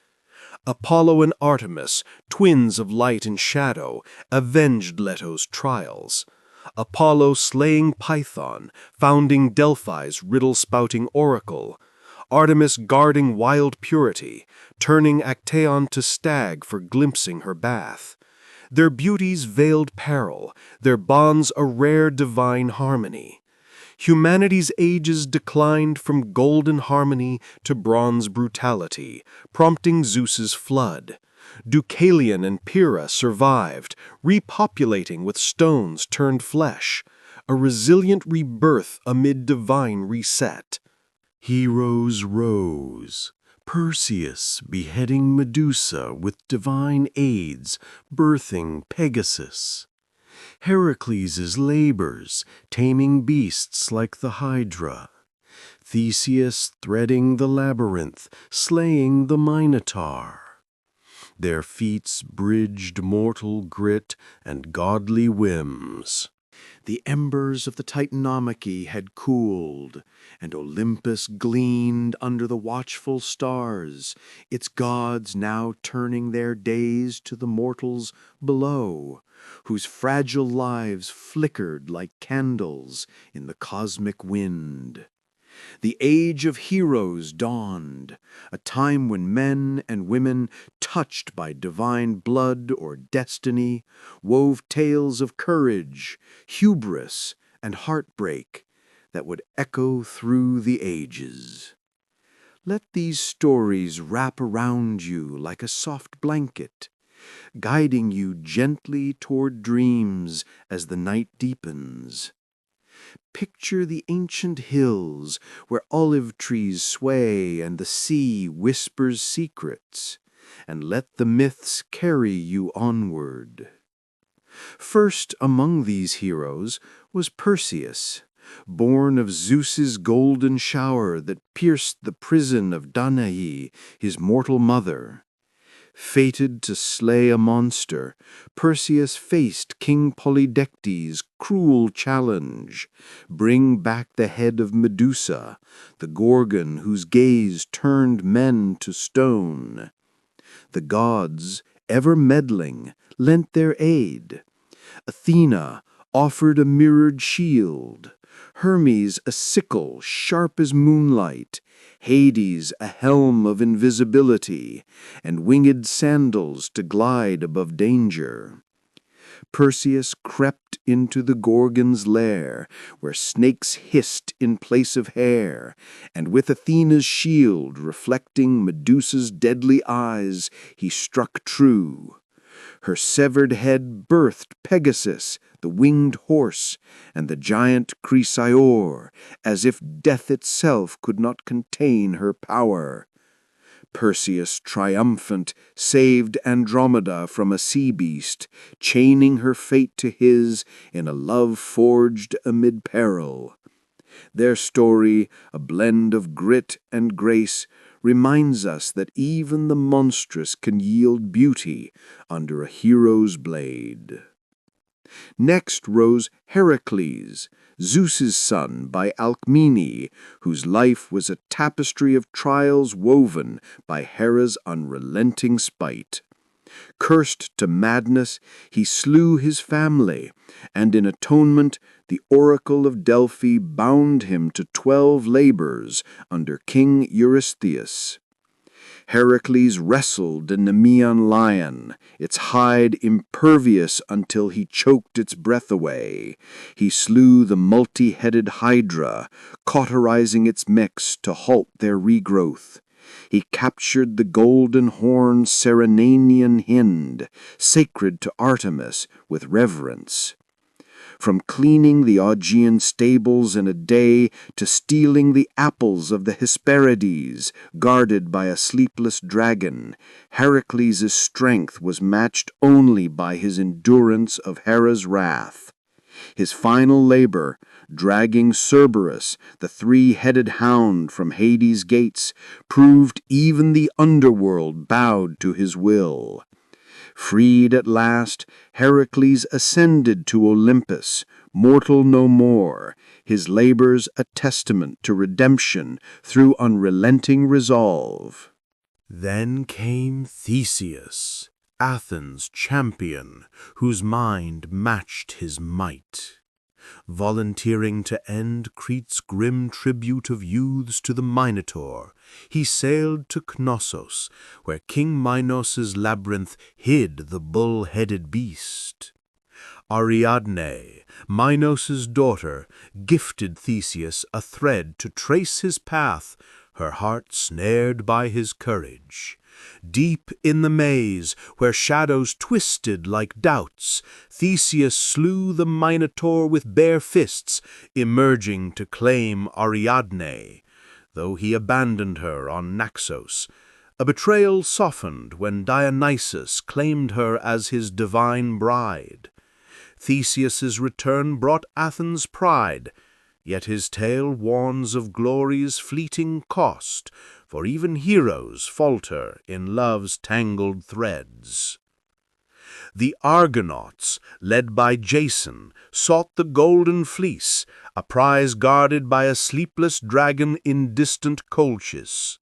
Apollo and Artemis, twins of light and shadow, avenged Leto's trials. Apollo slaying Python, founding Delphi's riddle-spouting oracle. Artemis guarding wild purity, turning Actaeon to stag for glimpsing her bath. Their beauties veiled peril, their bonds a rare divine harmony. Humanity's ages declined from golden harmony to bronze brutality, prompting Zeus's flood. Deucalion and Pyrrha survived, repopulating with stones turned flesh, a resilient rebirth amid divine reset. Heroes rose. Perseus beheading Medusa with divine aids, birthing Pegasus. Heracles' labors, taming beasts like the Hydra. Theseus threading the labyrinth, slaying the Minotaur. Their feats bridged mortal grit and godly whims. The embers of the Titanomachy had cooled, and Olympus gleamed under the watchful stars, its gods now turning their days to the mortals below, whose fragile lives flickered like candles in the cosmic wind. The age of heroes dawned, a time when men and women, touched by divine blood or destiny, wove tales of courage, hubris, and heartbreak that would echo through the ages. Let these stories wrap around you like a soft blanket, guiding you gently toward dreams as the night deepens. Picture the ancient hills where olive trees sway and the sea whispers secrets, and let the myths carry you onward. First among these heroes was Perseus, born of Zeus's golden shower that pierced the prison of Danae, his mortal mother. Fated to slay a monster, Perseus faced King Polydectes' cruel challenge. Bring back the head of Medusa, the Gorgon whose gaze turned men to stone. The gods, ever meddling, lent their aid. Athena offered a mirrored shield, Hermes a sickle sharp as moonlight, Hades a helm of invisibility, and winged sandals to glide above danger. Perseus crept into the Gorgon's lair, where snakes hissed in place of hair, and with Athena's shield reflecting Medusa's deadly eyes, he struck true. Her severed head birthed Pegasus, the winged horse, and the giant Chrysaor, as if death itself could not contain her power. Perseus, triumphant, saved Andromeda from a sea beast, chaining her fate to his in a love forged amid peril. Their story, a blend of grit and grace, reminds us that even the monstrous can yield beauty under a hero's blade. Next rose Heracles, Zeus's son by Alcmene, whose life was a tapestry of trials woven by Hera's unrelenting spite. Cursed to madness, he slew his family, and in atonement the oracle of Delphi bound him to 12 labors under King Eurystheus. Heracles wrestled the Nemean lion, its hide impervious until he choked its breath away. He slew the multi-headed Hydra, cauterizing its mechs to halt their regrowth. He captured the golden-horned Serenanian hind, sacred to Artemis, with reverence. From cleaning the Augean stables in a day to stealing the apples of the Hesperides, guarded by a sleepless dragon, Heracles' strength was matched only by his endurance of Hera's wrath. His final labor, dragging Cerberus, the 3-headed hound, from Hades' gates, proved even the underworld bowed to his will. Freed at last, Heracles ascended to Olympus, mortal no more, his labors a testament to redemption through unrelenting resolve. Then came Theseus, Athens' champion, whose mind matched his might. Volunteering to end Crete's grim tribute of youths to the Minotaur, he sailed to Knossos, where King Minos' labyrinth hid the bull-headed beast. Ariadne, Minos' daughter, gifted Theseus a thread to trace his path, her heart snared by his courage. Deep in the maze, where shadows twisted like doubts, Theseus slew the Minotaur with bare fists, emerging to claim Ariadne, though he abandoned her on Naxos. A betrayal softened when Dionysus claimed her as his divine bride. Theseus's return brought Athens pride, yet his tale warns of glory's fleeting cost, for even heroes falter in love's tangled threads. The Argonauts, led by Jason, sought the Golden Fleece, a prize guarded by a sleepless dragon in distant Colchis.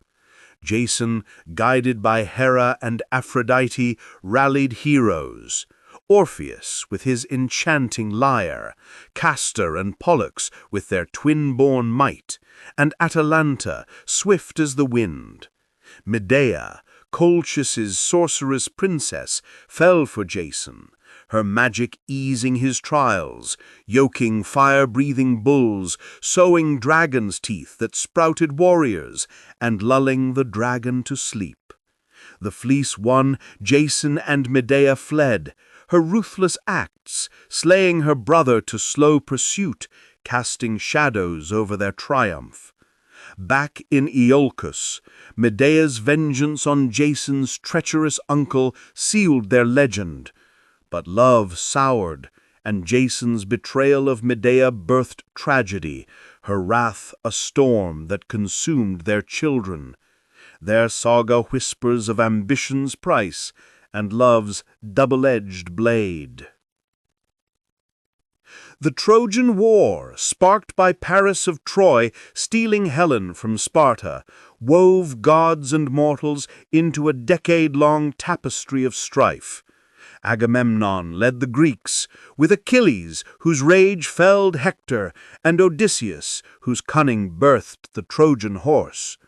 Jason, guided by Hera and Aphrodite, rallied heroes. Orpheus with his enchanting lyre, Castor and Pollux with their twin-born might, and Atalanta, swift as the wind. Medea, Colchis' sorceress princess, fell for Jason, her magic easing his trials, yoking fire-breathing bulls, sowing dragon's teeth that sprouted warriors, and lulling the dragon to sleep. The fleece won, Jason and Medea fled, her ruthless acts, slaying her brother to slow pursuit, casting shadows over their triumph. Back in Iolcus, Medea's vengeance on Jason's treacherous uncle sealed their legend. But love soured, and Jason's betrayal of Medea birthed tragedy, her wrath a storm that consumed their children. Their saga whispers of ambition's price and love's double-edged blade. The Trojan War, sparked by Paris of Troy stealing Helen from Sparta, wove gods and mortals into a decade-long tapestry of strife. Agamemnon led the Greeks, with Achilles, whose rage felled Hector, and Odysseus, whose cunning birthed the Trojan horse.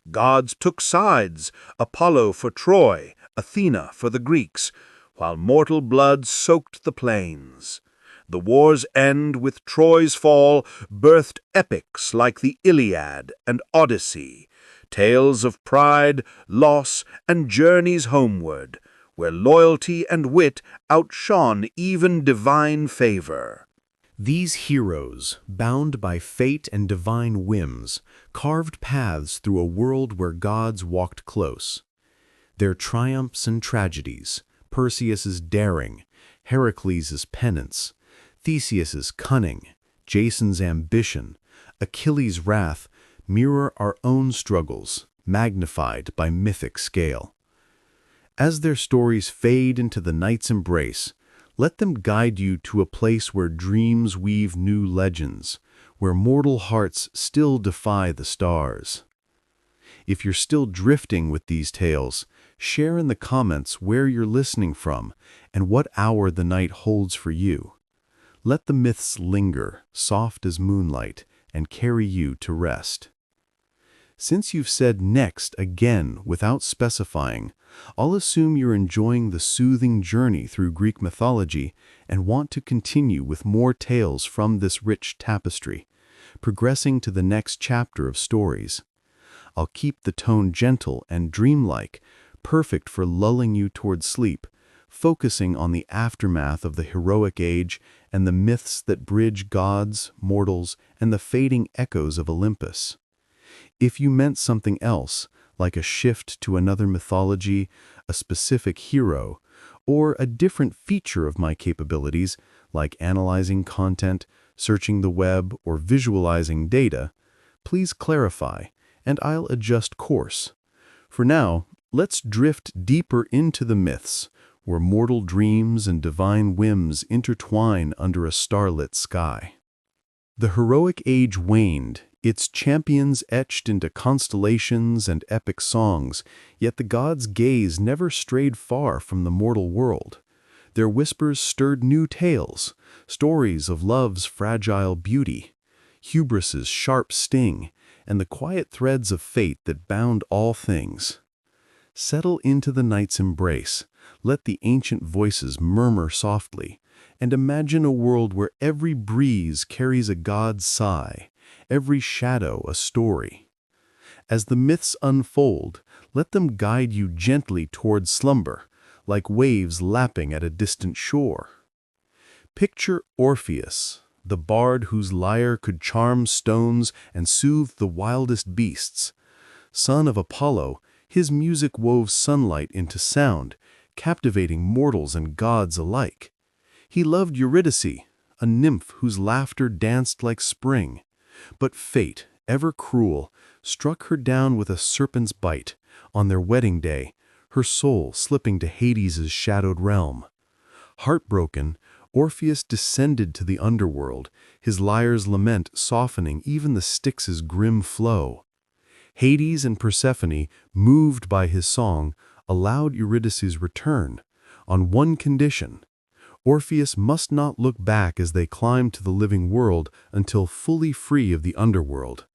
Gods took sides, Apollo for Troy, Athena for the Greeks, while mortal blood soaked the plains. The war's end with Troy's fall birthed epics like the Iliad and Odyssey, tales of pride, loss, and journeys homeward, where loyalty and wit outshone even divine favor. These heroes, bound by fate and divine whims, carved paths through a world where gods walked close. Their triumphs and tragedies, Perseus's daring, Heracles' penance, Theseus's cunning, Jason's ambition, Achilles' wrath, mirror our own struggles, magnified by mythic scale. As their stories fade into the night's embrace, let them guide you to a place where dreams weave new legends, where mortal hearts still defy the stars. If you're still drifting with these tales, share in the comments where you're listening from and what hour the night holds for you. Let the myths linger, soft as moonlight, and carry you to rest. Since you've said next again without specifying, I'll assume you're enjoying the soothing journey through Greek mythology and want to continue with more tales from this rich tapestry, progressing to the next chapter of stories. I'll keep the tone gentle and dreamlike, perfect for lulling you toward sleep, focusing on the aftermath of the heroic age and the myths that bridge gods, mortals, and the fading echoes of Olympus. If you meant something else, like a shift to another mythology, a specific hero, or a different feature of my capabilities, like analyzing content, searching the web, or visualizing data, please clarify, and I'll adjust course. For now, let's drift deeper into the myths, where mortal dreams and divine whims intertwine under a starlit sky. The heroic age waned, its champions etched into constellations and epic songs, yet the gods' gaze never strayed far from the mortal world. Their whispers stirred new tales, stories of love's fragile beauty, hubris's sharp sting, and the quiet threads of fate that bound all things. Settle into the night's embrace, let the ancient voices murmur softly, and imagine a world where every breeze carries a god's sigh, every shadow a story. As the myths unfold, let them guide you gently toward slumber, like waves lapping at a distant shore. Picture Orpheus, the bard whose lyre could charm stones and soothe the wildest beasts. Son of Apollo, his music wove sunlight into sound, captivating mortals and gods alike. He loved Eurydice, a nymph whose laughter danced like spring. But fate, ever cruel, struck her down with a serpent's bite, on their wedding day, her soul slipping to Hades' shadowed realm. Heartbroken, Orpheus descended to the underworld, his lyre's lament softening even the Styx's grim flow. Hades and Persephone, moved by his song, allowed Eurydice's return, on one condition. Orpheus must not look back as they climbed to the living world until fully free of the underworld.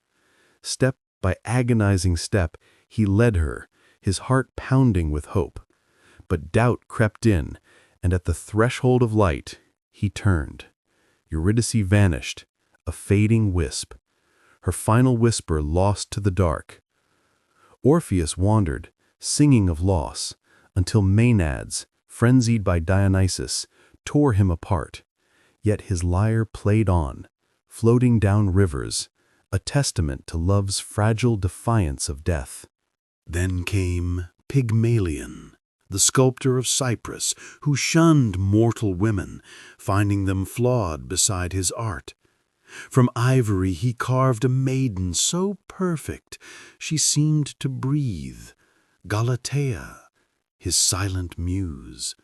Step by agonizing step, he led her, his heart pounding with hope. But doubt crept in, and at the threshold of light, he turned. Eurydice vanished, a fading wisp, her final whisper lost to the dark. Orpheus wandered, singing of loss, until Maenads, frenzied by Dionysus, tore him apart. Yet his lyre played on, floating down rivers, a testament to love's fragile defiance of death. Then came Pygmalion, the sculptor of Cyprus, who shunned mortal women, finding them flawed beside his art. From ivory he carved a maiden so perfect she seemed to breathe, Galatea, his silent muse.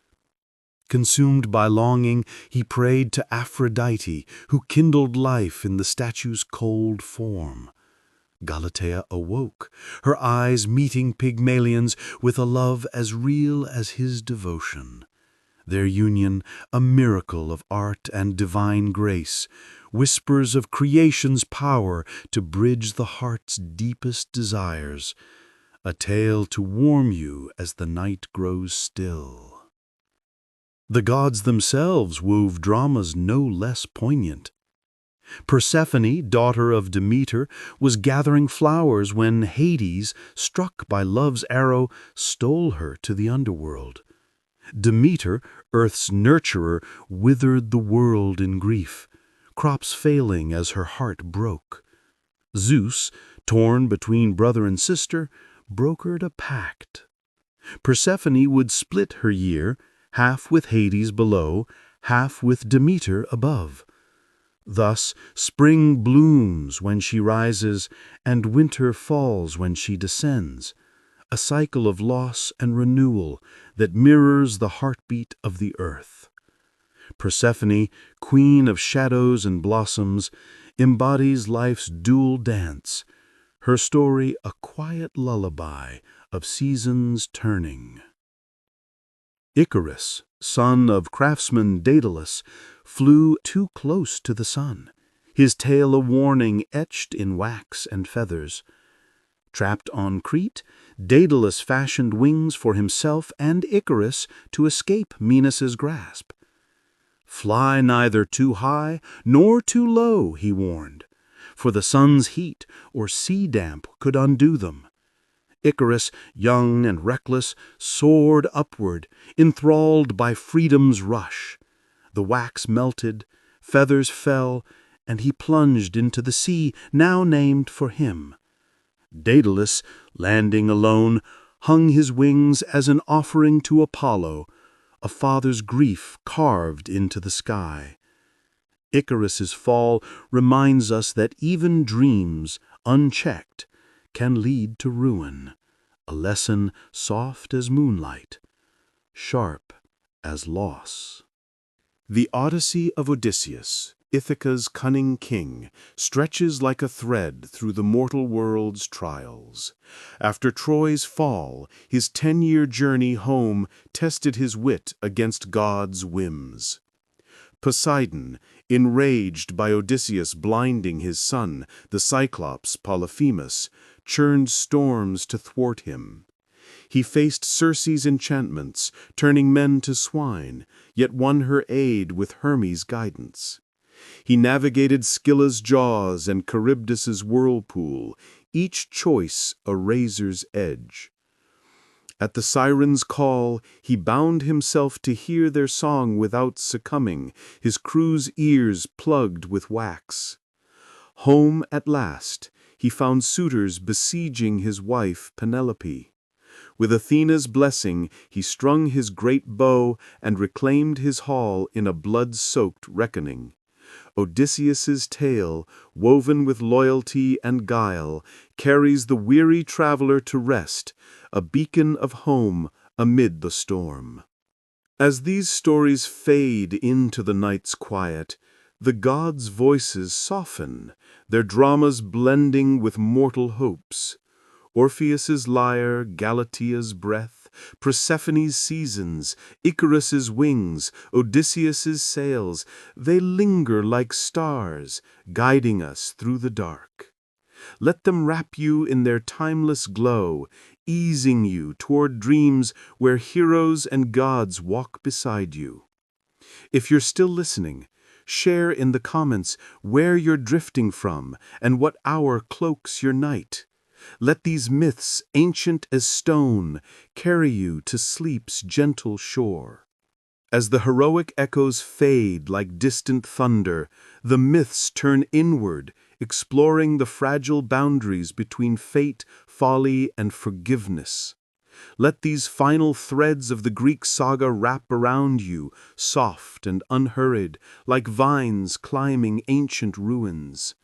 Consumed by longing, he prayed to Aphrodite, who kindled life in the statue's cold form. Galatea awoke, her eyes meeting Pygmalion's with a love as real as his devotion. Their union, a miracle of art and divine grace, whispers of creation's power to bridge the heart's deepest desires, a tale to warm you as the night grows still. The gods themselves wove dramas no less poignant. Persephone, daughter of Demeter, was gathering flowers when Hades, struck by love's arrow, stole her to the underworld. Demeter, Earth's nurturer, withered the world in grief, crops failing as her heart broke. Zeus, torn between brother and sister, brokered a pact. Persephone would split her year, half with Hades below, half with Demeter above. Thus spring blooms when she rises, and winter falls when she descends, a cycle of loss and renewal that mirrors the heartbeat of the earth. Persephone, queen of shadows and blossoms, embodies life's dual dance, her story a quiet lullaby of seasons turning. Icarus, son of craftsman Daedalus, flew too close to the sun, his tail a warning etched in wax and feathers. Trapped on Crete, Daedalus fashioned wings for himself and Icarus to escape Minos's grasp. "Fly neither too high nor too low," he warned, "for the sun's heat or sea damp could undo them." Icarus, young and reckless, soared upward, enthralled by freedom's rush. The wax melted, feathers fell, and he plunged into the sea now named for him. Daedalus, landing alone, hung his wings as an offering to Apollo, a father's grief carved into the sky. Icarus's fall reminds us that even dreams, unchecked, can lead to ruin, a lesson soft as moonlight, sharp as loss. The Odyssey of Odysseus, Ithaca's cunning king, stretches like a thread through the mortal world's trials. After Troy's fall, his 10-year journey home tested his wit against God's whims. Poseidon, enraged by Odysseus blinding his son, the Cyclops Polyphemus, churned storms to thwart him. He faced Circe's enchantments, turning men to swine, yet won her aid with Hermes' guidance. He navigated Scylla's jaws and Charybdis's whirlpool, each choice a razor's edge. At the siren's call, he bound himself to hear their song without succumbing, his crew's ears plugged with wax. Home at last, he found suitors besieging his wife Penelope. With Athena's blessing, he strung his great bow and reclaimed his hall in a blood-soaked reckoning. Odysseus's tale, woven with loyalty and guile, carries the weary traveler to rest, a beacon of home amid the storm. As these stories fade into the night's quiet, the gods' voices soften, their dramas blending with mortal hopes. Orpheus's lyre, Galatea's breath, Persephone's seasons, Icarus's wings, Odysseus's sails, they linger like stars, guiding us through the dark. Let them wrap you in their timeless glow, easing you toward dreams where heroes and gods walk beside you. If you're still listening, share in the comments where you're drifting from and what hour cloaks your night. Let these myths, ancient as stone, carry you to sleep's gentle shore. As the heroic echoes fade like distant thunder, the myths turn inward, exploring the fragile boundaries between fate, folly, and forgiveness. Let these final threads of the Greek saga wrap around you, soft and unhurried, like vines climbing ancient ruins.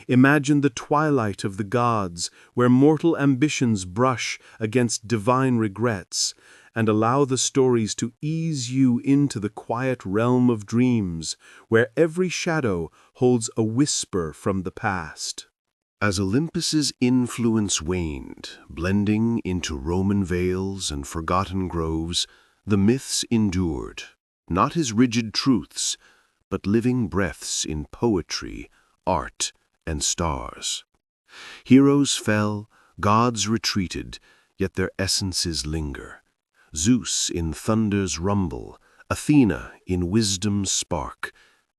Imagine the twilight of the gods, where mortal ambitions brush against divine regrets, and allow the stories to ease you into the quiet realm of dreams, where every shadow holds a whisper from the past. As Olympus's influence waned, blending into Roman vales and forgotten groves, the myths endured, not as rigid truths, but living breaths in poetry, art, and stars. Heroes fell, gods retreated, yet their essences linger. Zeus in thunder's rumble, Athena in wisdom's spark,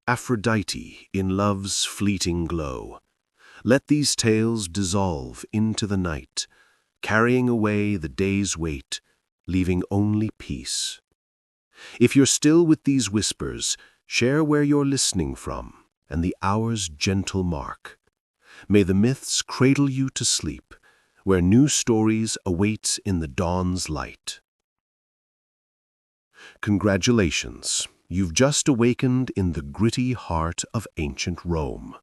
Aphrodite in love's fleeting glow. Let these tales dissolve into the night, carrying away the day's weight, leaving only peace. If you're still with these whispers, share where you're listening from and the hour's gentle mark. May the myths cradle you to sleep, where new stories await in the dawn's light. Congratulations, you've just awakened in the gritty heart of ancient Rome.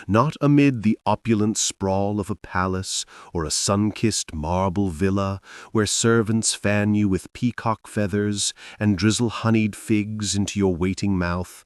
Not amid the opulent sprawl of a palace or a sun-kissed marble villa where servants fan you with peacock feathers and drizzle honeyed figs into your waiting mouth.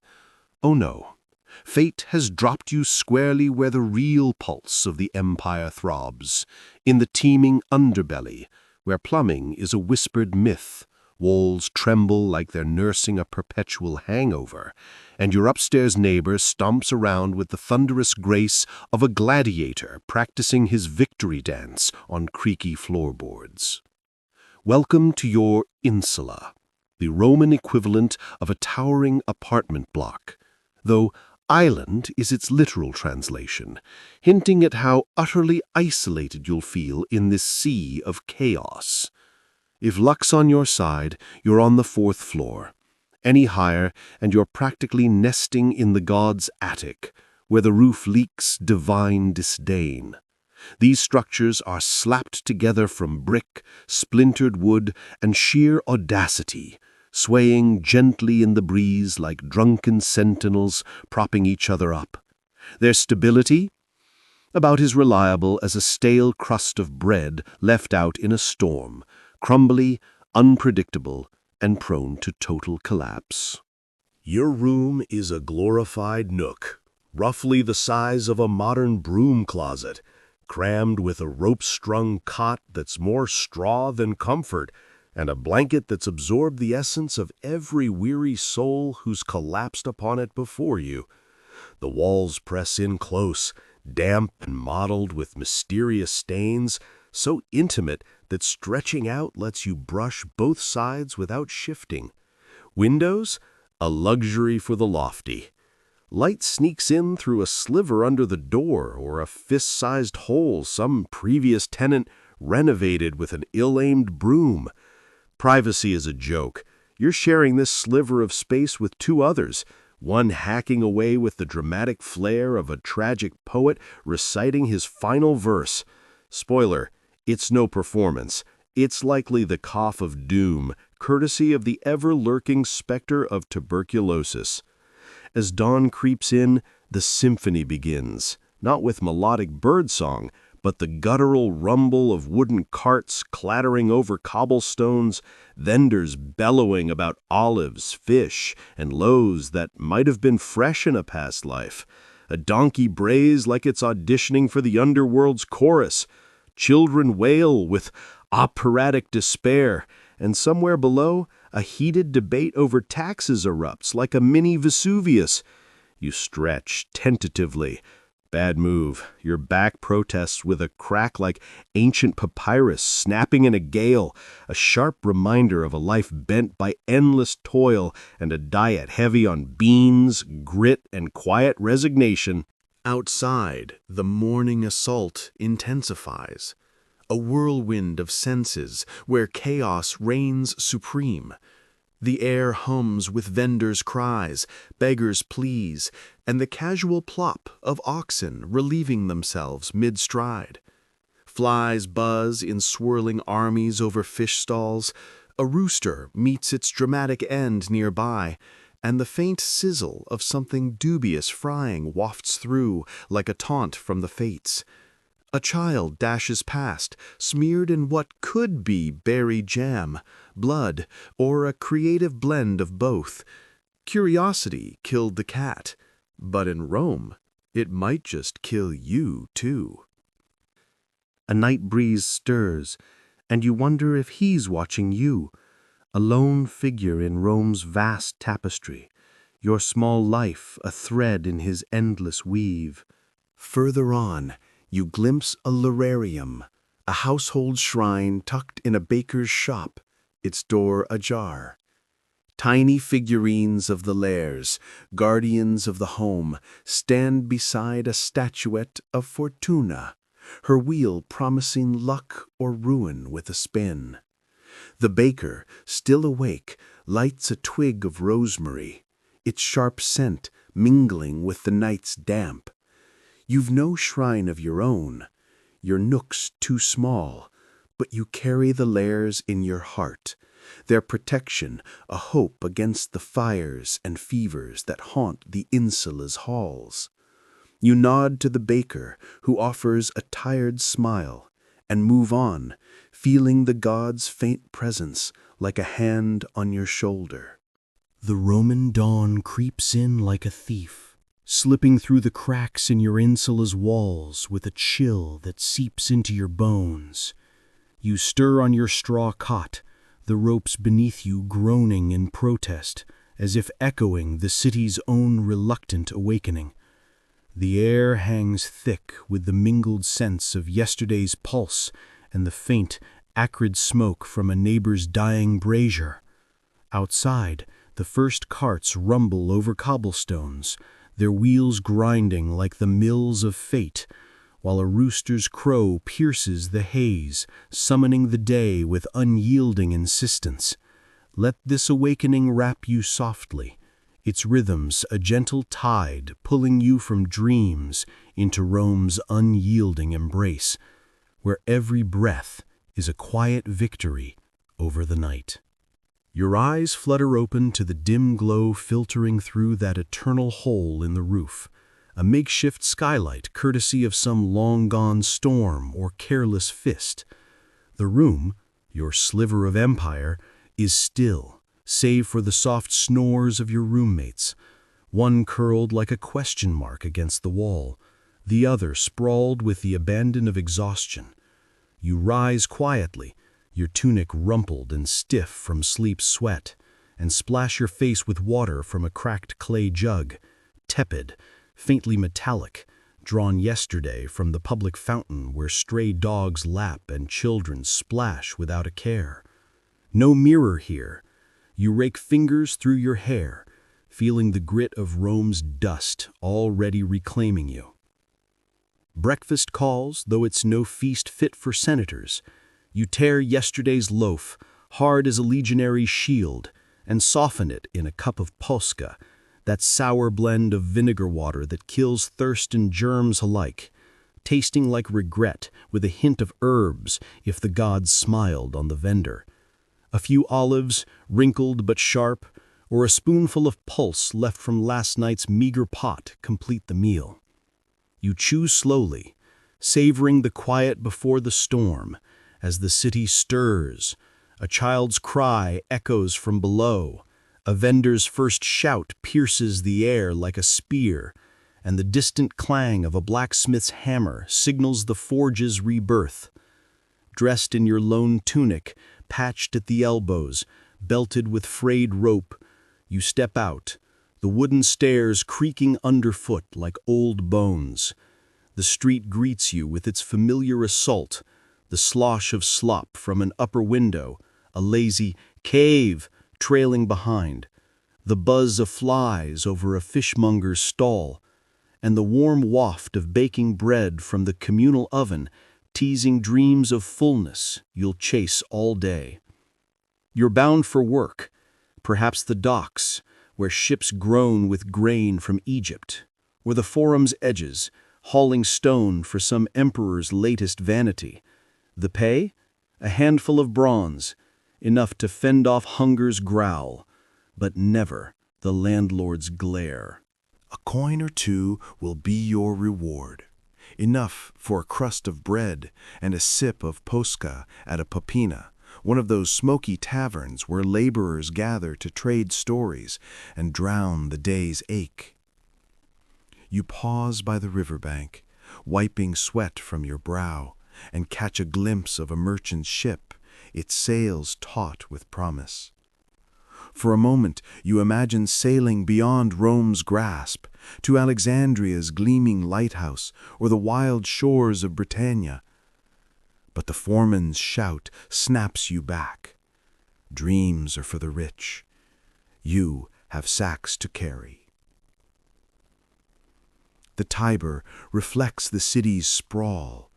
Oh no, fate has dropped you squarely where the real pulse of the empire throbs, in the teeming underbelly, where plumbing is a whispered myth, walls tremble like they're nursing a perpetual hangover, and your upstairs neighbor stomps around with the thunderous grace of a gladiator practicing his victory dance on creaky floorboards. Welcome to your insula, the Roman equivalent of a towering apartment block, though island is its literal translation, hinting at how utterly isolated you'll feel in this sea of chaos. If luck's on your side, you're on the 4th floor. Any higher, and you're practically nesting in the god's attic, where the roof leaks divine disdain. These structures are slapped together from brick, splintered wood, and sheer audacity, swaying gently in the breeze like drunken sentinels propping each other up. Their stability? About as reliable as a stale crust of bread left out in a storm, crumbly, unpredictable, and prone to total collapse. Your room is a glorified nook, roughly the size of a modern broom closet, crammed with a rope-strung cot that's more straw than comfort, and a blanket that's absorbed the essence of every weary soul who's collapsed upon it before you. The walls press in close, damp and mottled with mysterious stains, so intimate that stretching out lets you brush both sides without shifting. Windows? A luxury for the lofty. Light sneaks in through a sliver under the door or a fist-sized hole some previous tenant renovated with an ill-aimed broom. Privacy is a joke. You're sharing this sliver of space with 2 others, one hacking away with the dramatic flair of a tragic poet reciting his final verse. Spoiler, it's no performance. It's likely the cough of doom, courtesy of the ever-lurking specter of tuberculosis. As dawn creeps in, the symphony begins, not with melodic birdsong, but the guttural rumble of wooden carts clattering over cobblestones, vendors bellowing about olives, fish, and loaves that might have been fresh in a past life. A donkey brays like it's auditioning for the underworld's chorus. Children wail with operatic despair, and somewhere below, a heated debate over taxes erupts like a mini Vesuvius. You stretch tentatively. Bad move. Your back protests with a crack like ancient papyrus snapping in a gale, a sharp reminder of a life bent by endless toil and a diet heavy on beans, grit, and quiet resignation. Outside, the morning assault intensifies. A whirlwind of senses where chaos reigns supreme. The air hums with vendors' cries, beggars' pleas, and the casual plop of oxen relieving themselves mid-stride. Flies buzz in swirling armies over fish stalls, a rooster meets its dramatic end nearby, and the faint sizzle of something dubious frying wafts through like a taunt from the fates. A child dashes past, smeared in what could be berry jam, blood, or a creative blend of both. Curiosity killed the cat, but in Rome, it might just kill you too. A night breeze stirs, and you wonder if he's watching you, a lone figure in Rome's vast tapestry, your small life a thread in his endless weave. Further on, you glimpse a lararium, a household shrine tucked in a baker's shop, its door ajar. Tiny figurines of the lares, guardians of the home, stand beside a statuette of Fortuna, her wheel promising luck or ruin with a spin. The baker, still awake, lights a twig of rosemary, its sharp scent mingling with the night's damp. You've no shrine of your own, your nook's too small, but you carry the lares in your heart, their protection a hope against the fires and fevers that haunt the insula's halls. You nod to the baker, who offers a tired smile, and move on, feeling the god's faint presence like a hand on your shoulder. The Roman dawn creeps in like a thief, slipping through the cracks in your insula's walls with a chill that seeps into your bones. You stir on your straw cot, the ropes beneath you groaning in protest, as if echoing the city's own reluctant awakening. The air hangs thick with the mingled scents of yesterday's pulse and the faint, acrid smoke from a neighbor's dying brazier. Outside, the first carts rumble over cobblestones, their wheels grinding like the mills of fate, while a rooster's crow pierces the haze, summoning the day with unyielding insistence. Let this awakening wrap you softly, its rhythms a gentle tide pulling you from dreams into Rome's unyielding embrace, where every breath is a quiet victory over the night. Your eyes flutter open to the dim glow filtering through that eternal hole in the roof, a makeshift skylight courtesy of some long-gone storm or careless fist. The room, your sliver of empire, is still, save for the soft snores of your roommates, one curled like a question mark against the wall, the other sprawled with the abandon of exhaustion. You rise quietly, your tunic rumpled and stiff from sleep's sweat, and splash your face with water from a cracked clay jug, tepid, faintly metallic, drawn yesterday from the public fountain where stray dogs lap and children splash without a care. No mirror here. You rake fingers through your hair, feeling the grit of Rome's dust already reclaiming you. Breakfast calls, though it's no feast fit for senators. You tear yesterday's loaf, hard as a legionary's shield, and soften it in a cup of posca, that sour blend of vinegar water that kills thirst and germs alike, tasting like regret with a hint of herbs if the gods smiled on the vendor. A few olives, wrinkled but sharp, or a spoonful of pulse left from last night's meager pot complete the meal. You chew slowly, savoring the quiet before the storm, as the city stirs. A child's cry echoes from below, a vendor's first shout pierces the air like a spear, and the distant clang of a blacksmith's hammer signals the forge's rebirth. Dressed in your lone tunic, patched at the elbows, belted with frayed rope, you step out, the wooden stairs creaking underfoot like old bones. The street greets you with its familiar assault, the slosh of slop from an upper window, a lazy cave trailing behind, the buzz of flies over a fishmonger's stall, and the warm waft of baking bread from the communal oven teasing dreams of fullness you'll chase all day. You're bound for work, perhaps the docks, where ships groan with grain from Egypt, or the forum's edges, hauling stone for some emperor's latest vanity. The pay? A handful of bronze, enough to fend off hunger's growl, but never the landlord's glare. A coin or two will be your reward. enough for a crust of bread and a sip of posca at a popina, one of those smoky taverns where laborers gather to trade stories and drown the day's ache. You pause by the riverbank, wiping sweat from your brow, and catch a glimpse of a merchant's ship, its sails taut with promise. For a moment you imagine sailing beyond Rome's grasp, to Alexandria's gleaming lighthouse or the wild shores of Britannia. But the foreman's shout snaps you back. Dreams are for the rich. You have sacks to carry. The Tiber reflects the city's sprawl.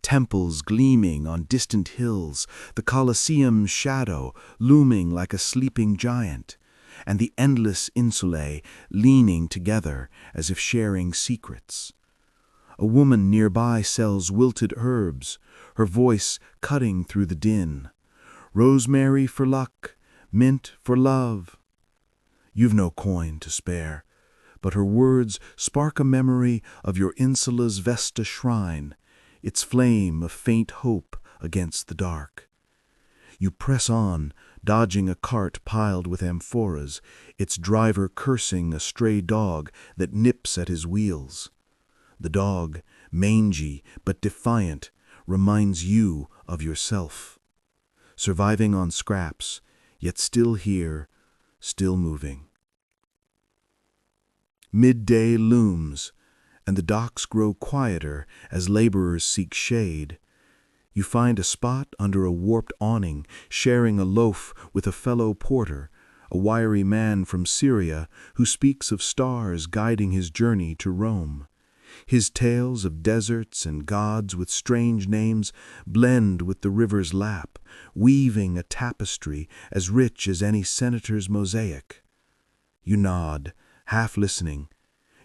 Temples gleaming on distant hills, the Colosseum's shadow looming like a sleeping giant, and the endless insulae leaning together as if sharing secrets. A woman nearby sells wilted herbs, her voice cutting through the din. Rosemary for luck, mint for love. You've no coin to spare, but her words spark a memory of your insula's Vesta shrine, its flame of faint hope against the dark. You press on, dodging a cart piled with amphoras, its driver cursing a stray dog that nips at his wheels. The dog, mangy but defiant, reminds you of yourself. Surviving on scraps, yet still here, still moving. Midday looms, and the docks grow quieter as laborers seek shade. You find a spot under a warped awning, sharing a loaf with a fellow porter, a wiry man from Syria who speaks of stars guiding his journey to Rome. His tales of deserts and gods with strange names blend with the river's lap, weaving a tapestry as rich as any senator's mosaic. You nod, half listening,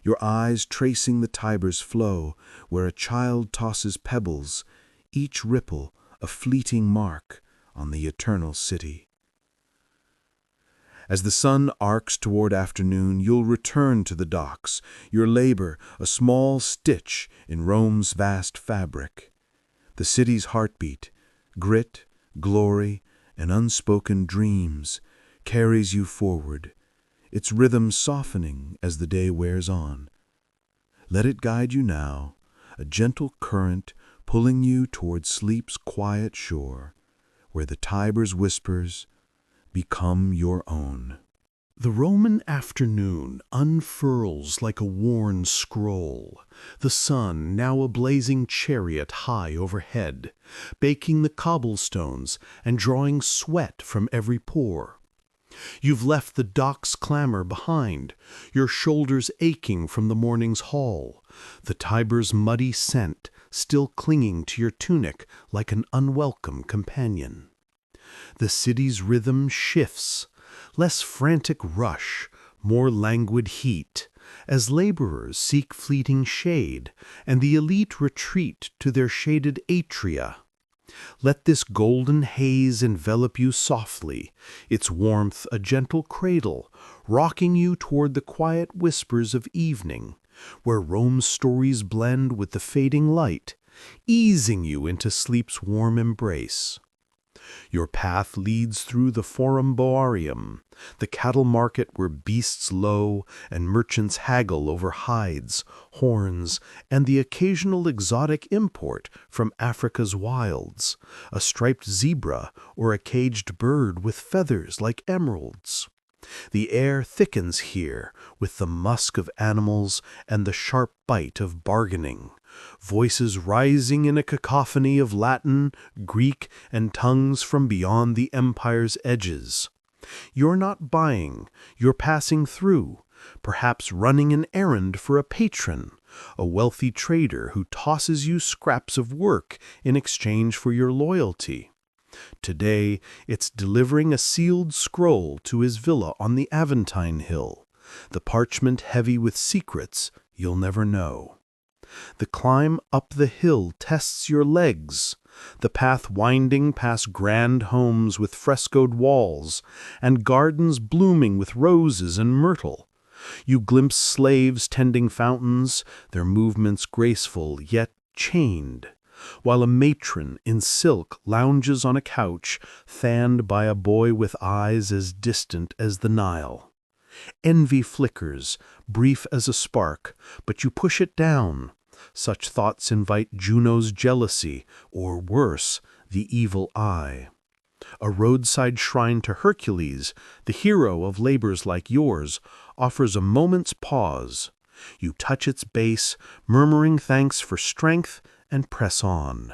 your eyes tracing the Tiber's flow, where a child tosses pebbles, each ripple a fleeting mark on the eternal city. As the sun arcs toward afternoon, you'll return to the docks, your labor a small stitch in Rome's vast fabric. The city's heartbeat, grit, glory, and unspoken dreams, carries you forward, its rhythm softening as the day wears on. Let it guide you now, a gentle current pulling you toward sleep's quiet shore, where the Tiber's whispers become your own. The Roman afternoon unfurls like a worn scroll, the sun now a blazing chariot high overhead, baking the cobblestones and drawing sweat from every pore. You've left the dock's clamor behind, your shoulders aching from the morning's haul, the Tiber's muddy scent still clinging to your tunic like an unwelcome companion. The city's rhythm shifts, less frantic rush, more languid heat, as laborers seek fleeting shade, and the elite retreat to their shaded atria. Let this golden haze envelop you softly, its warmth a gentle cradle, rocking you toward the quiet whispers of evening, where Rome's stories blend with the fading light, easing you into sleep's warm embrace. Your path leads through the Forum Boarium, the cattle market where beasts low and merchants haggle over hides, horns, and the occasional exotic import from Africa's wilds, a striped zebra or a caged bird with feathers like emeralds. The air thickens here with the musk of animals and the sharp bite of bargaining, voices rising in a cacophony of Latin, Greek, and tongues from beyond the empire's edges. You're not buying, you're passing through, perhaps running an errand for a patron, a wealthy trader who tosses you scraps of work in exchange for your loyalty. Today, it's delivering a sealed scroll to his villa on the Aventine Hill, the parchment heavy with secrets you'll never know. The climb up the hill tests your legs, the path winding past grand homes with frescoed walls and gardens blooming with roses and myrtle. You glimpse slaves tending fountains, their movements graceful yet chained, while a matron in silk lounges on a couch, fanned by a boy with eyes as distant as the Nile. Envy flickers, brief as a spark, but you push it down. Such thoughts invite Juno's jealousy, or worse, the evil eye. A roadside shrine to Hercules, the hero of labors like yours, offers a moment's pause. You touch its base, murmuring thanks for strength, and press on.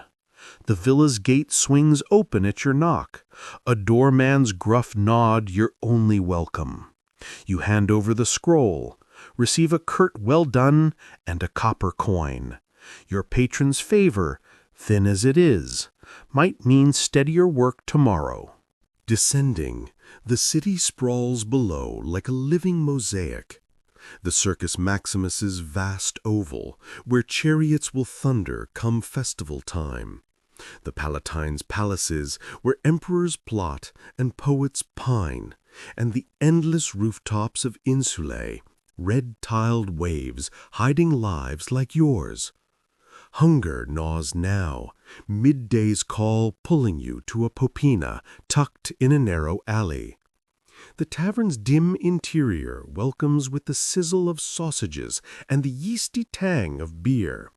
The villa's gate swings open at your knock, a doorman's gruff nod your only welcome. You hand over the scroll, receive a curt well done and a copper coin. Your patron's favor, thin as it is, might mean steadier work tomorrow. Descending, the city sprawls below like a living mosaic. The Circus Maximus's vast oval, where chariots will thunder come festival time. The Palatine's palaces, where emperors plot and poets pine, and the endless rooftops of insulae, red-tiled waves hiding lives like yours. Hunger gnaws now, midday's call pulling you to a popina tucked in a narrow alley. The tavern's dim interior welcomes with the sizzle of sausages and the yeasty tang of beer.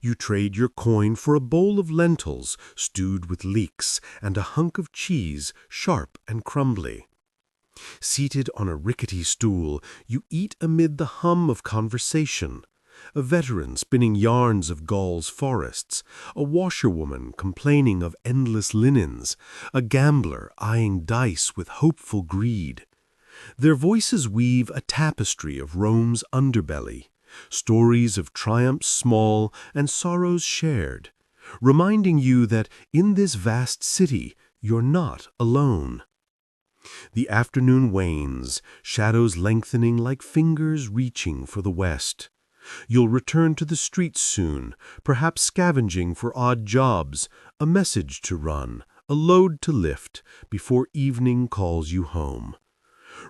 You trade your coin for a bowl of lentils stewed with leeks and a hunk of cheese sharp and crumbly. Seated on a rickety stool, you eat amid the hum of conversation. A veteran spinning yarns of Gaul's forests, a washerwoman complaining of endless linens, a gambler eyeing dice with hopeful greed. Their voices weave a tapestry of Rome's underbelly, stories of triumphs small and sorrows shared, reminding you that in this vast city you're not alone. The afternoon wanes, shadows lengthening like fingers reaching for the west. You'll return to the streets soon, perhaps scavenging for odd jobs, a message to run, a load to lift, before evening calls you home.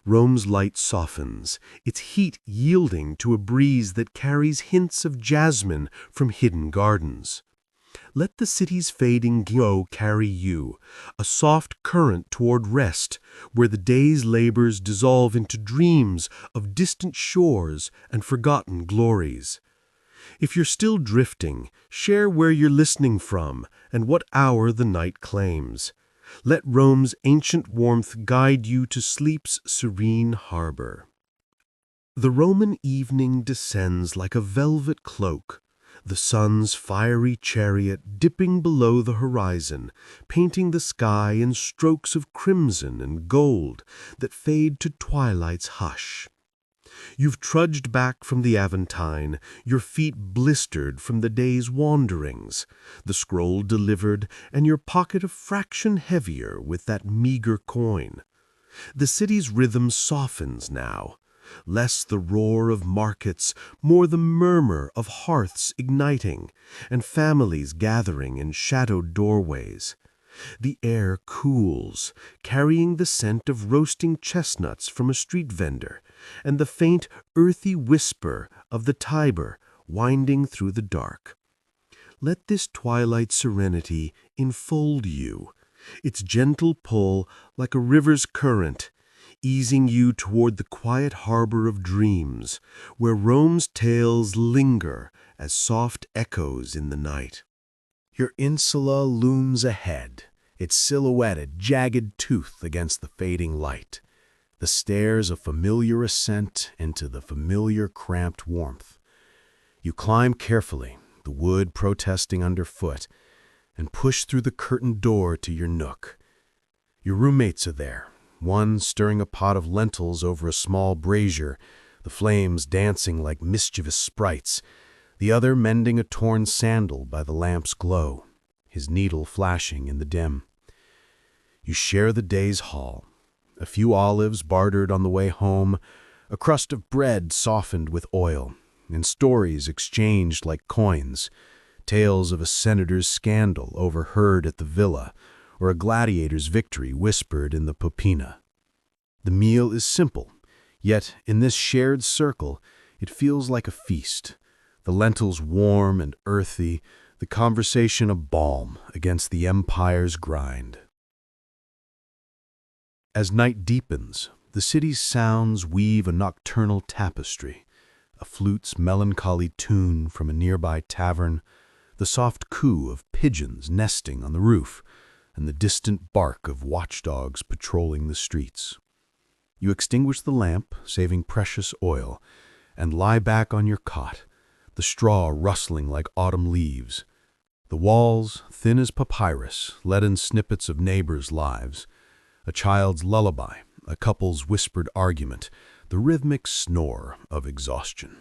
Rome's light softens, its heat yielding to a breeze that carries hints of jasmine from hidden gardens. Let the city's fading glow carry you, a soft current toward rest, where the day's labors dissolve into dreams of distant shores and forgotten glories. If you're still drifting, share where you're listening from and what hour the night claims. Let Rome's ancient warmth guide you to sleep's serene harbor. The Roman evening descends like a velvet cloak, the sun's fiery chariot dipping below the horizon, painting the sky in strokes of crimson and gold that fade to twilight's hush. You've trudged back from the Aventine, your feet blistered from the day's wanderings, the scroll delivered, and your pocket a fraction heavier with that meager coin. The city's rhythm softens now, less the roar of markets, more the murmur of hearths igniting, and families gathering in shadowed doorways. The air cools, carrying the scent of roasting chestnuts from a street vendor, and the faint, earthy whisper of the Tiber winding through the dark. Let this twilight serenity enfold you, its gentle pull like a river's current, easing you toward the quiet harbor of dreams, where Rome's tales linger as soft echoes in the night. Your insula looms ahead, its silhouetted, jagged tooth against the fading light. The stairs a familiar ascent into the familiar cramped warmth. You climb carefully, the wood protesting underfoot, and push through the curtained door to your nook. Your roommates are there, one stirring a pot of lentils over a small brazier, the flames dancing like mischievous sprites, the other mending a torn sandal by the lamp's glow, his needle flashing in the dim. You share the day's haul, a few olives bartered on the way home, a crust of bread softened with oil, and stories exchanged like coins, tales of a senator's scandal overheard at the villa, or a gladiator's victory whispered in the popina. The meal is simple, yet in this shared circle it feels like a feast. the lentils warm and earthy, the conversation a balm against the empire's grind. As night deepens, the city's sounds weave a nocturnal tapestry, a flute's melancholy tune from a nearby tavern, the soft coo of pigeons nesting on the roof, and the distant bark of watchdogs patrolling the streets. You extinguish the lamp, saving precious oil, and lie back on your cot, the straw rustling like autumn leaves. The walls, thin as papyrus, let in snippets of neighbors' lives, a child's lullaby, a couple's whispered argument, the rhythmic snore of exhaustion.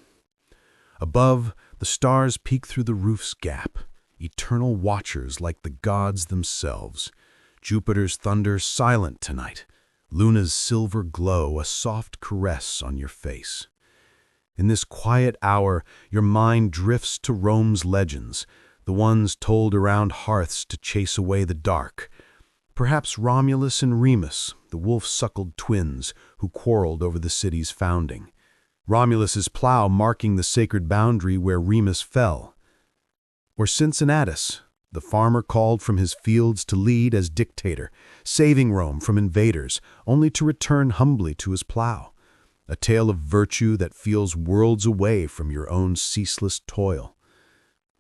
Above, the stars peek through the roof's gap, eternal watchers like the gods themselves. Jupiter's thunder silent tonight, Luna's silver glow a soft caress on your face. In this quiet hour, your mind drifts to Rome's legends, the ones told around hearths to chase away the dark. Perhaps Romulus and Remus, the wolf-suckled twins who quarreled over the city's founding. Romulus's plow marking the sacred boundary where Remus fell. Or Cincinnatus, the farmer called from his fields to lead as dictator, saving Rome from invaders, only to return humbly to his plow. A tale of virtue that feels worlds away from your own ceaseless toil.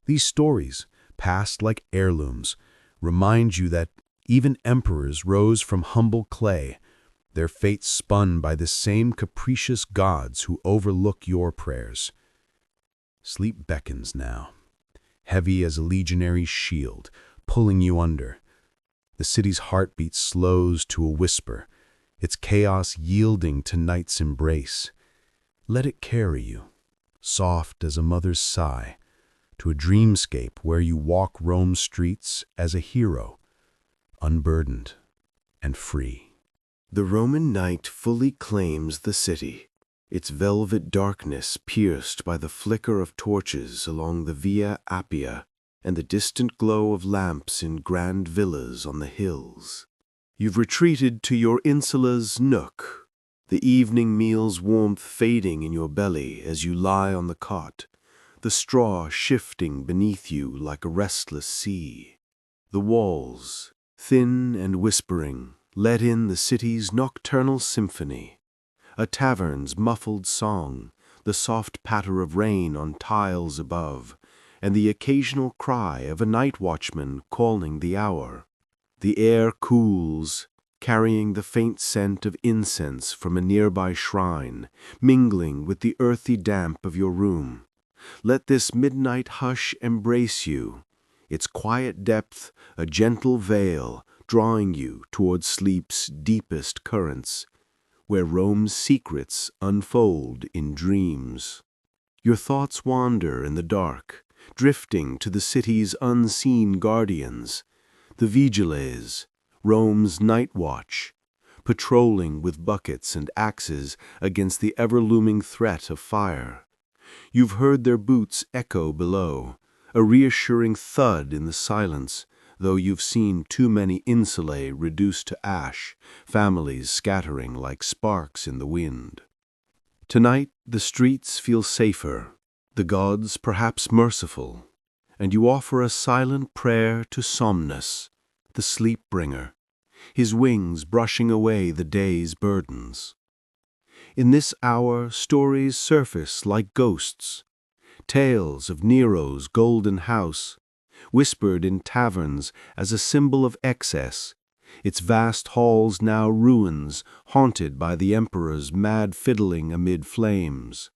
These stories, passed like heirlooms, remind you that even emperors rose from humble clay, their fates spun by the same capricious gods who overlook your prayers. Sleep beckons now, heavy as a legionary's shield, pulling you under. The city's heartbeat slows to a whisper, its chaos yielding to night's embrace. Let it carry you, soft as a mother's sigh, to a dreamscape where you walk Rome's streets as a hero, unburdened and free. The Roman night fully claims the city, its velvet darkness pierced by the flicker of torches along the Via Appia and the distant glow of lamps in grand villas on the hills. You've retreated to your insula's nook, the evening meal's warmth fading in your belly as you lie on the cot, the straw shifting beneath you like a restless sea. The walls, thin and whispering, let in the city's nocturnal symphony, a tavern's muffled song, the soft patter of rain on tiles above, and the occasional cry of a night watchman calling the hour. The air cools, carrying the faint scent of incense from a nearby shrine, mingling with the earthy damp of your room. Let this midnight hush embrace you, its quiet depth a gentle veil drawing you towards sleep's deepest currents, where Rome's secrets unfold in dreams. Your thoughts wander in the dark, drifting to the city's unseen guardians, the vigiles, Rome's night watch, patrolling with buckets and axes against the ever-looming threat of fire. You've heard their boots echo below, a reassuring thud in the silence, though you've seen too many insulae reduced to ash, families scattering like sparks in the wind. Tonight the streets feel safer, the gods perhaps merciful, and you offer a silent prayer to Somnus, the sleep-bringer, his wings brushing away the day's burdens. In this hour stories surface like ghosts, tales of Nero's golden house, whispered in taverns as a symbol of excess, its vast halls now ruins haunted by the emperor's mad fiddling amid flames,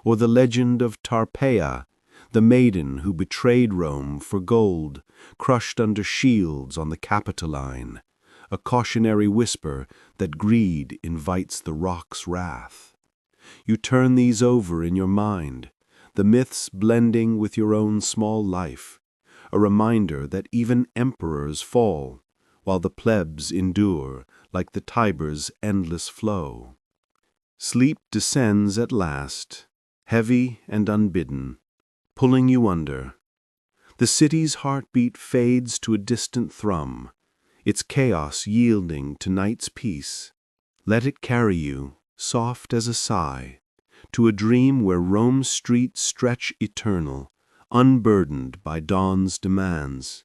or the legend of Tarpeia, the maiden who betrayed Rome for gold, crushed under shields on the Capitoline, a cautionary whisper that greed invites the rock's wrath. You turn these over in your mind, the myths blending with your own small life, a reminder that even emperors fall, while the plebs endure like the Tiber's endless flow. Sleep descends at last, heavy and unbidden, pulling you under. The city's heartbeat fades to a distant thrum, its chaos yielding to night's peace. Let it carry you, soft as a sigh, to a dream where Rome's streets stretch eternal, unburdened by dawn's demands.